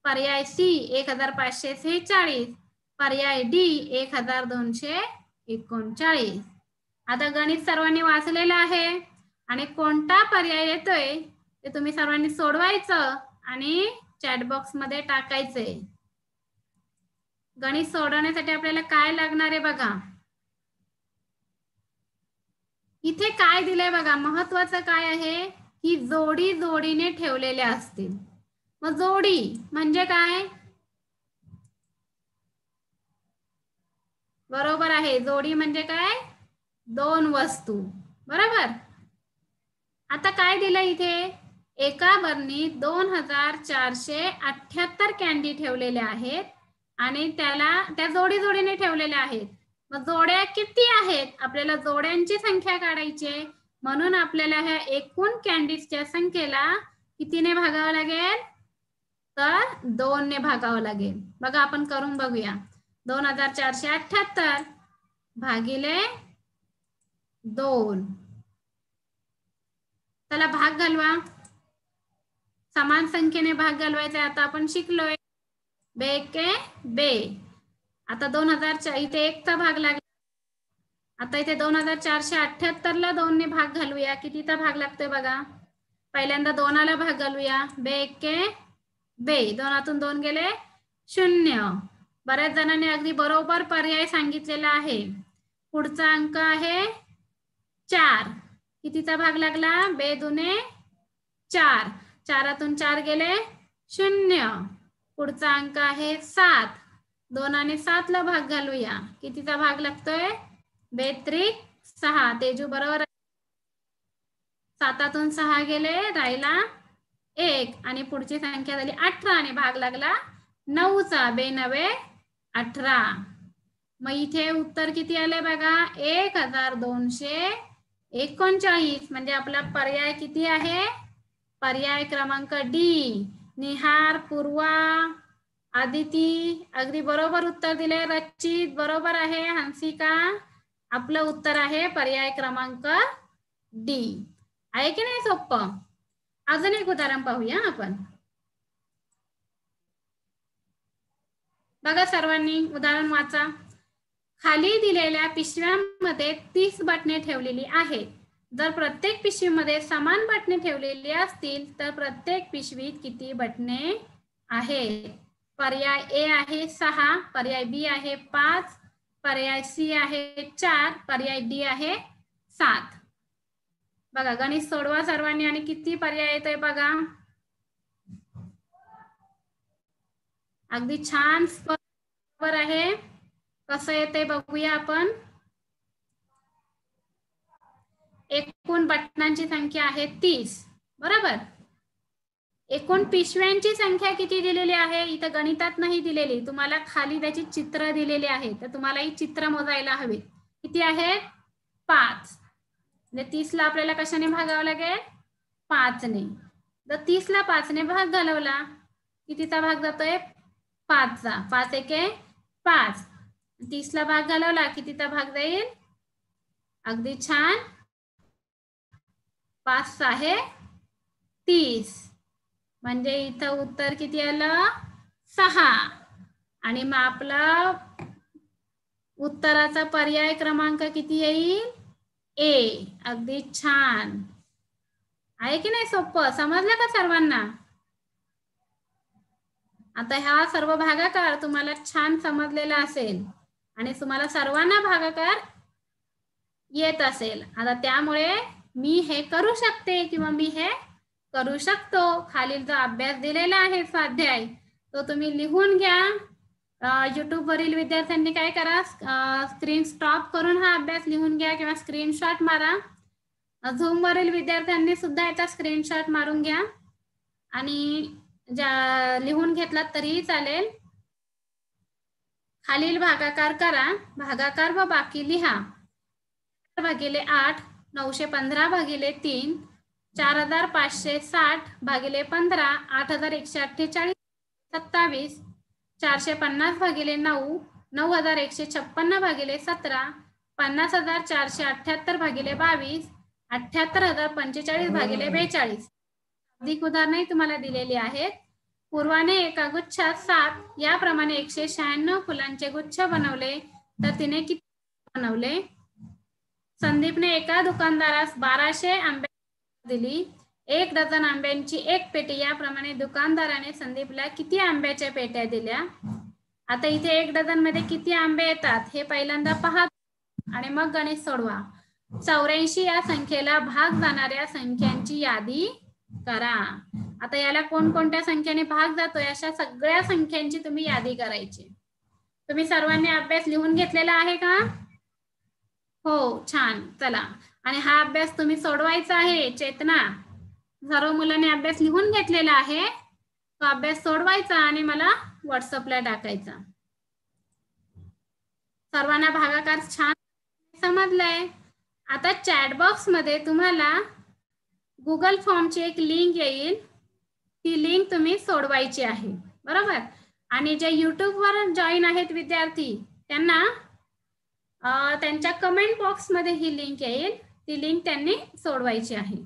पर्याय सी 1546, पर्याय डी 1239. आता गणित सर्वांनी वाचलेलं आहे आणि कोणता पर्याय येतोय ते तुम्ही सर्वांनी सोडवायचं आणि चॅट बॉक्स मध्ये टाकायचंय. गणित सोडवण्यासाठी आपल्याला काय लागणार आहे बघा. इथे काय दिलंय बघा, महत्वाचं काय आहे की जोडी जोडीने ठेवलेल्या असतील. मग जोडी म्हणजे काय? बरोबर आहे, जोडी म्हणजे काय? दोन वस्तू. बरोबर. आता काय दिलं इथे? एका बरणीत 2478 कॅन्डी ठेवलेल्या आहेत आणि त्या जोडी जोडीने ठेवलेल्या आहेत. मग जोड्या किती आहेत? आपल्याला जोड्यांची संख्या काढायची आहे. म्हणून आपल्याला ह्या एकूण कॅन्डीजच्या संख्येला कितीने भागावं लागेल? तर 2 ने भागावं लागेल. बघा आपण करून बघूया. 2478 भागिले 2. चला भाग घालवा. समान संख्येने भाग घालवायचा आता आपण शिकलोय. बे के बे. आता 2000 इथे 1 चा भाग लागला. आता इथे 2478 ला 2 ने भाग घालूया. कितीचा भाग लागतोय बघा. पहिल्यांदा 2 ला भाग घालूया. बे के बे. 2तून 2 गेले 0. बऱ्याच जणांनी अगदी बरोबर पर्याय सांगितलेला आहे. पुढचा अंक आहे 4. कितीचा भाग लागला? बे दुने 4. 4तून 4 गेले 0. पुढचा अंक आहे 7. 2 आणि 7 ला भाग घालूया. कितीचा भाग लागतोय? बे त्रिक 6. तेजू बरोबर. 7तून 6 गेले, राहिला 1 आणि पुढची संख्या झाली 18 आणि भाग लागला 9चा. बे 9 18. मग इथे उत्तर किती आले बघा? 1239. म्हणजे आपला पर्याय किती आहे? पर्याय क्रमांक डी. निहार, पूर्वा, आदिती अगदी बरोबर उत्तर दिले. रचित बरोबर आहे. हंसिका, आपलं उत्तर आहे पर्याय क्रमांक डी. आहे की नाही सोपं? अजून एक उदाहरण पाहूया आपण. बघा सर्वांनी उदाहरण वाचा. खाली दिलेल्या पिशव्यांमध्ये 30 बटणे ठेवलेली आहेत. जर प्रत्येक पिशवीमध्ये समान बटणे ठेवलेली असतील तर प्रत्येक पिशवीत किती बटणे आहेत? पर्याय ए आहे 6, पर्याय बी आहे 5, पर्याय सी आहे 4, पर्याय डी आहे 7. बघा गणित सोडवा सर्वांनी आणि किती पर्याय येतोय बघा. अगदी छान बरोबर आहे. कसं येते बघूया आपण. एकूण बटनांची संख्या आहे 30. बरोबर. एकूण पिशव्यांची संख्या किती दिलेली आहे? इथं गणितात नाही दिलेली, तुम्हाला खाली त्याची चित्र दिलेली आहे. तर तुम्हाला ही चित्र मोजायला हवी. किती आहेत? 5. म्हणजे 30 ला आपल्याला कशाने भागावं लागेल? 5 ने. जर 30 ला 5 ने भाग घालवला कितीचा भाग जातोय? 5 चा. 5 एके 5. 30 ला भाग घालवला कितीचा भाग जाईल? अगदी छान. 5 आहे 30. म्हणजे इथं उत्तर किती आलं? 6. आणि मग आपला उत्तराचा पर्याय क्रमांक किती येईल? ए. अगदी छान. आहे की नाही सोपं? समजलं का सर्वांना? आता हा सर्व भागाकार तुम्हाला छान समजलेला असेल आणि तुम्हाला सर्वांना भागाकार येत असेल. आता त्यामुळे मी हे करू शकते किंवा मी हे करू शकतो. खालील जो अभ्यास दिलेला आहे स्वाध्याय तो तुम्ही लिहून घ्या. YouTube वरील विद्यार्थ्यांनी काय करा, स्क्रीन स्टॉप करून हा अभ्यास लिहून घ्या किंवा स्क्रीनशॉट मारा. Zoom वरील विद्यार्थ्यांनी सुद्धा याचा स्क्रीनशॉट मारून घ्या आणि लिहून घेतलात तरीही चालेल. खालील भागाकार करा. भागाकार व बाकी लिहा. भागिले 8, 915 भागिले 3, 4560 भागिले 15, 8148, 27, 450 भागिले 9, 9156 भागिले 17, 50,478 भागिले 22, 78,045 भागिले 42. अधिक उदाहरणे तुम्हाला दिलेली आहेत. पूर्वाने एका गुच्छात 7 याप्रमाणे 196 फुलांचे गुच्छ बनवले तर तिने किती बनवले? संदीपने एका दुकानदारास 1200 आंबे दिली. 1 डझन आंब्यांची एक पेटी. याप्रमाणे दुकानदाराने संदीपला किती आंब्याच्या पेट्या दिल्या? आता इथे 1 डझन मध्ये किती आंबे येतात हे पहिल्यांदा पहा आणि मग गणित सोडवा. 84 या संख्येला भाग जाणाऱ्या संख्यांची यादी करा. आता याला कोणकोणत्या संख्येने भाग जातोय अशा सगळ्या संख्यांची तुम्ही यादी करायची. तुम्ही सर्वांनी अभ्यास लिहून घेतलेला आहे का? हो, छान. चला, आणि हा अभ्यास तुम्ही सोडवायचा आहे. चेतना, सर्व मुलांनी अभ्यास लिहून घेतलेला आहे. तो अभ्यास सोडवायचा आणि मला व्हॉट्सअपला टाकायचा. सर्वांना भागाकार छान समजलाय? आता चॅट बॉक्स मध्ये तुम्हाला गुगल फॉर्मची एक लिंक येईल. ती लिंक तुम्ही सोडवायची आहे, बरोबर? आणि जे YouTube वर जॉईन आहेत विद्यार्थी त्यांना त्यांच्या कमेंट बॉक्स मध्ये ही लिंक येईल. ती लिंक त्यांनी सोडवायची आहे.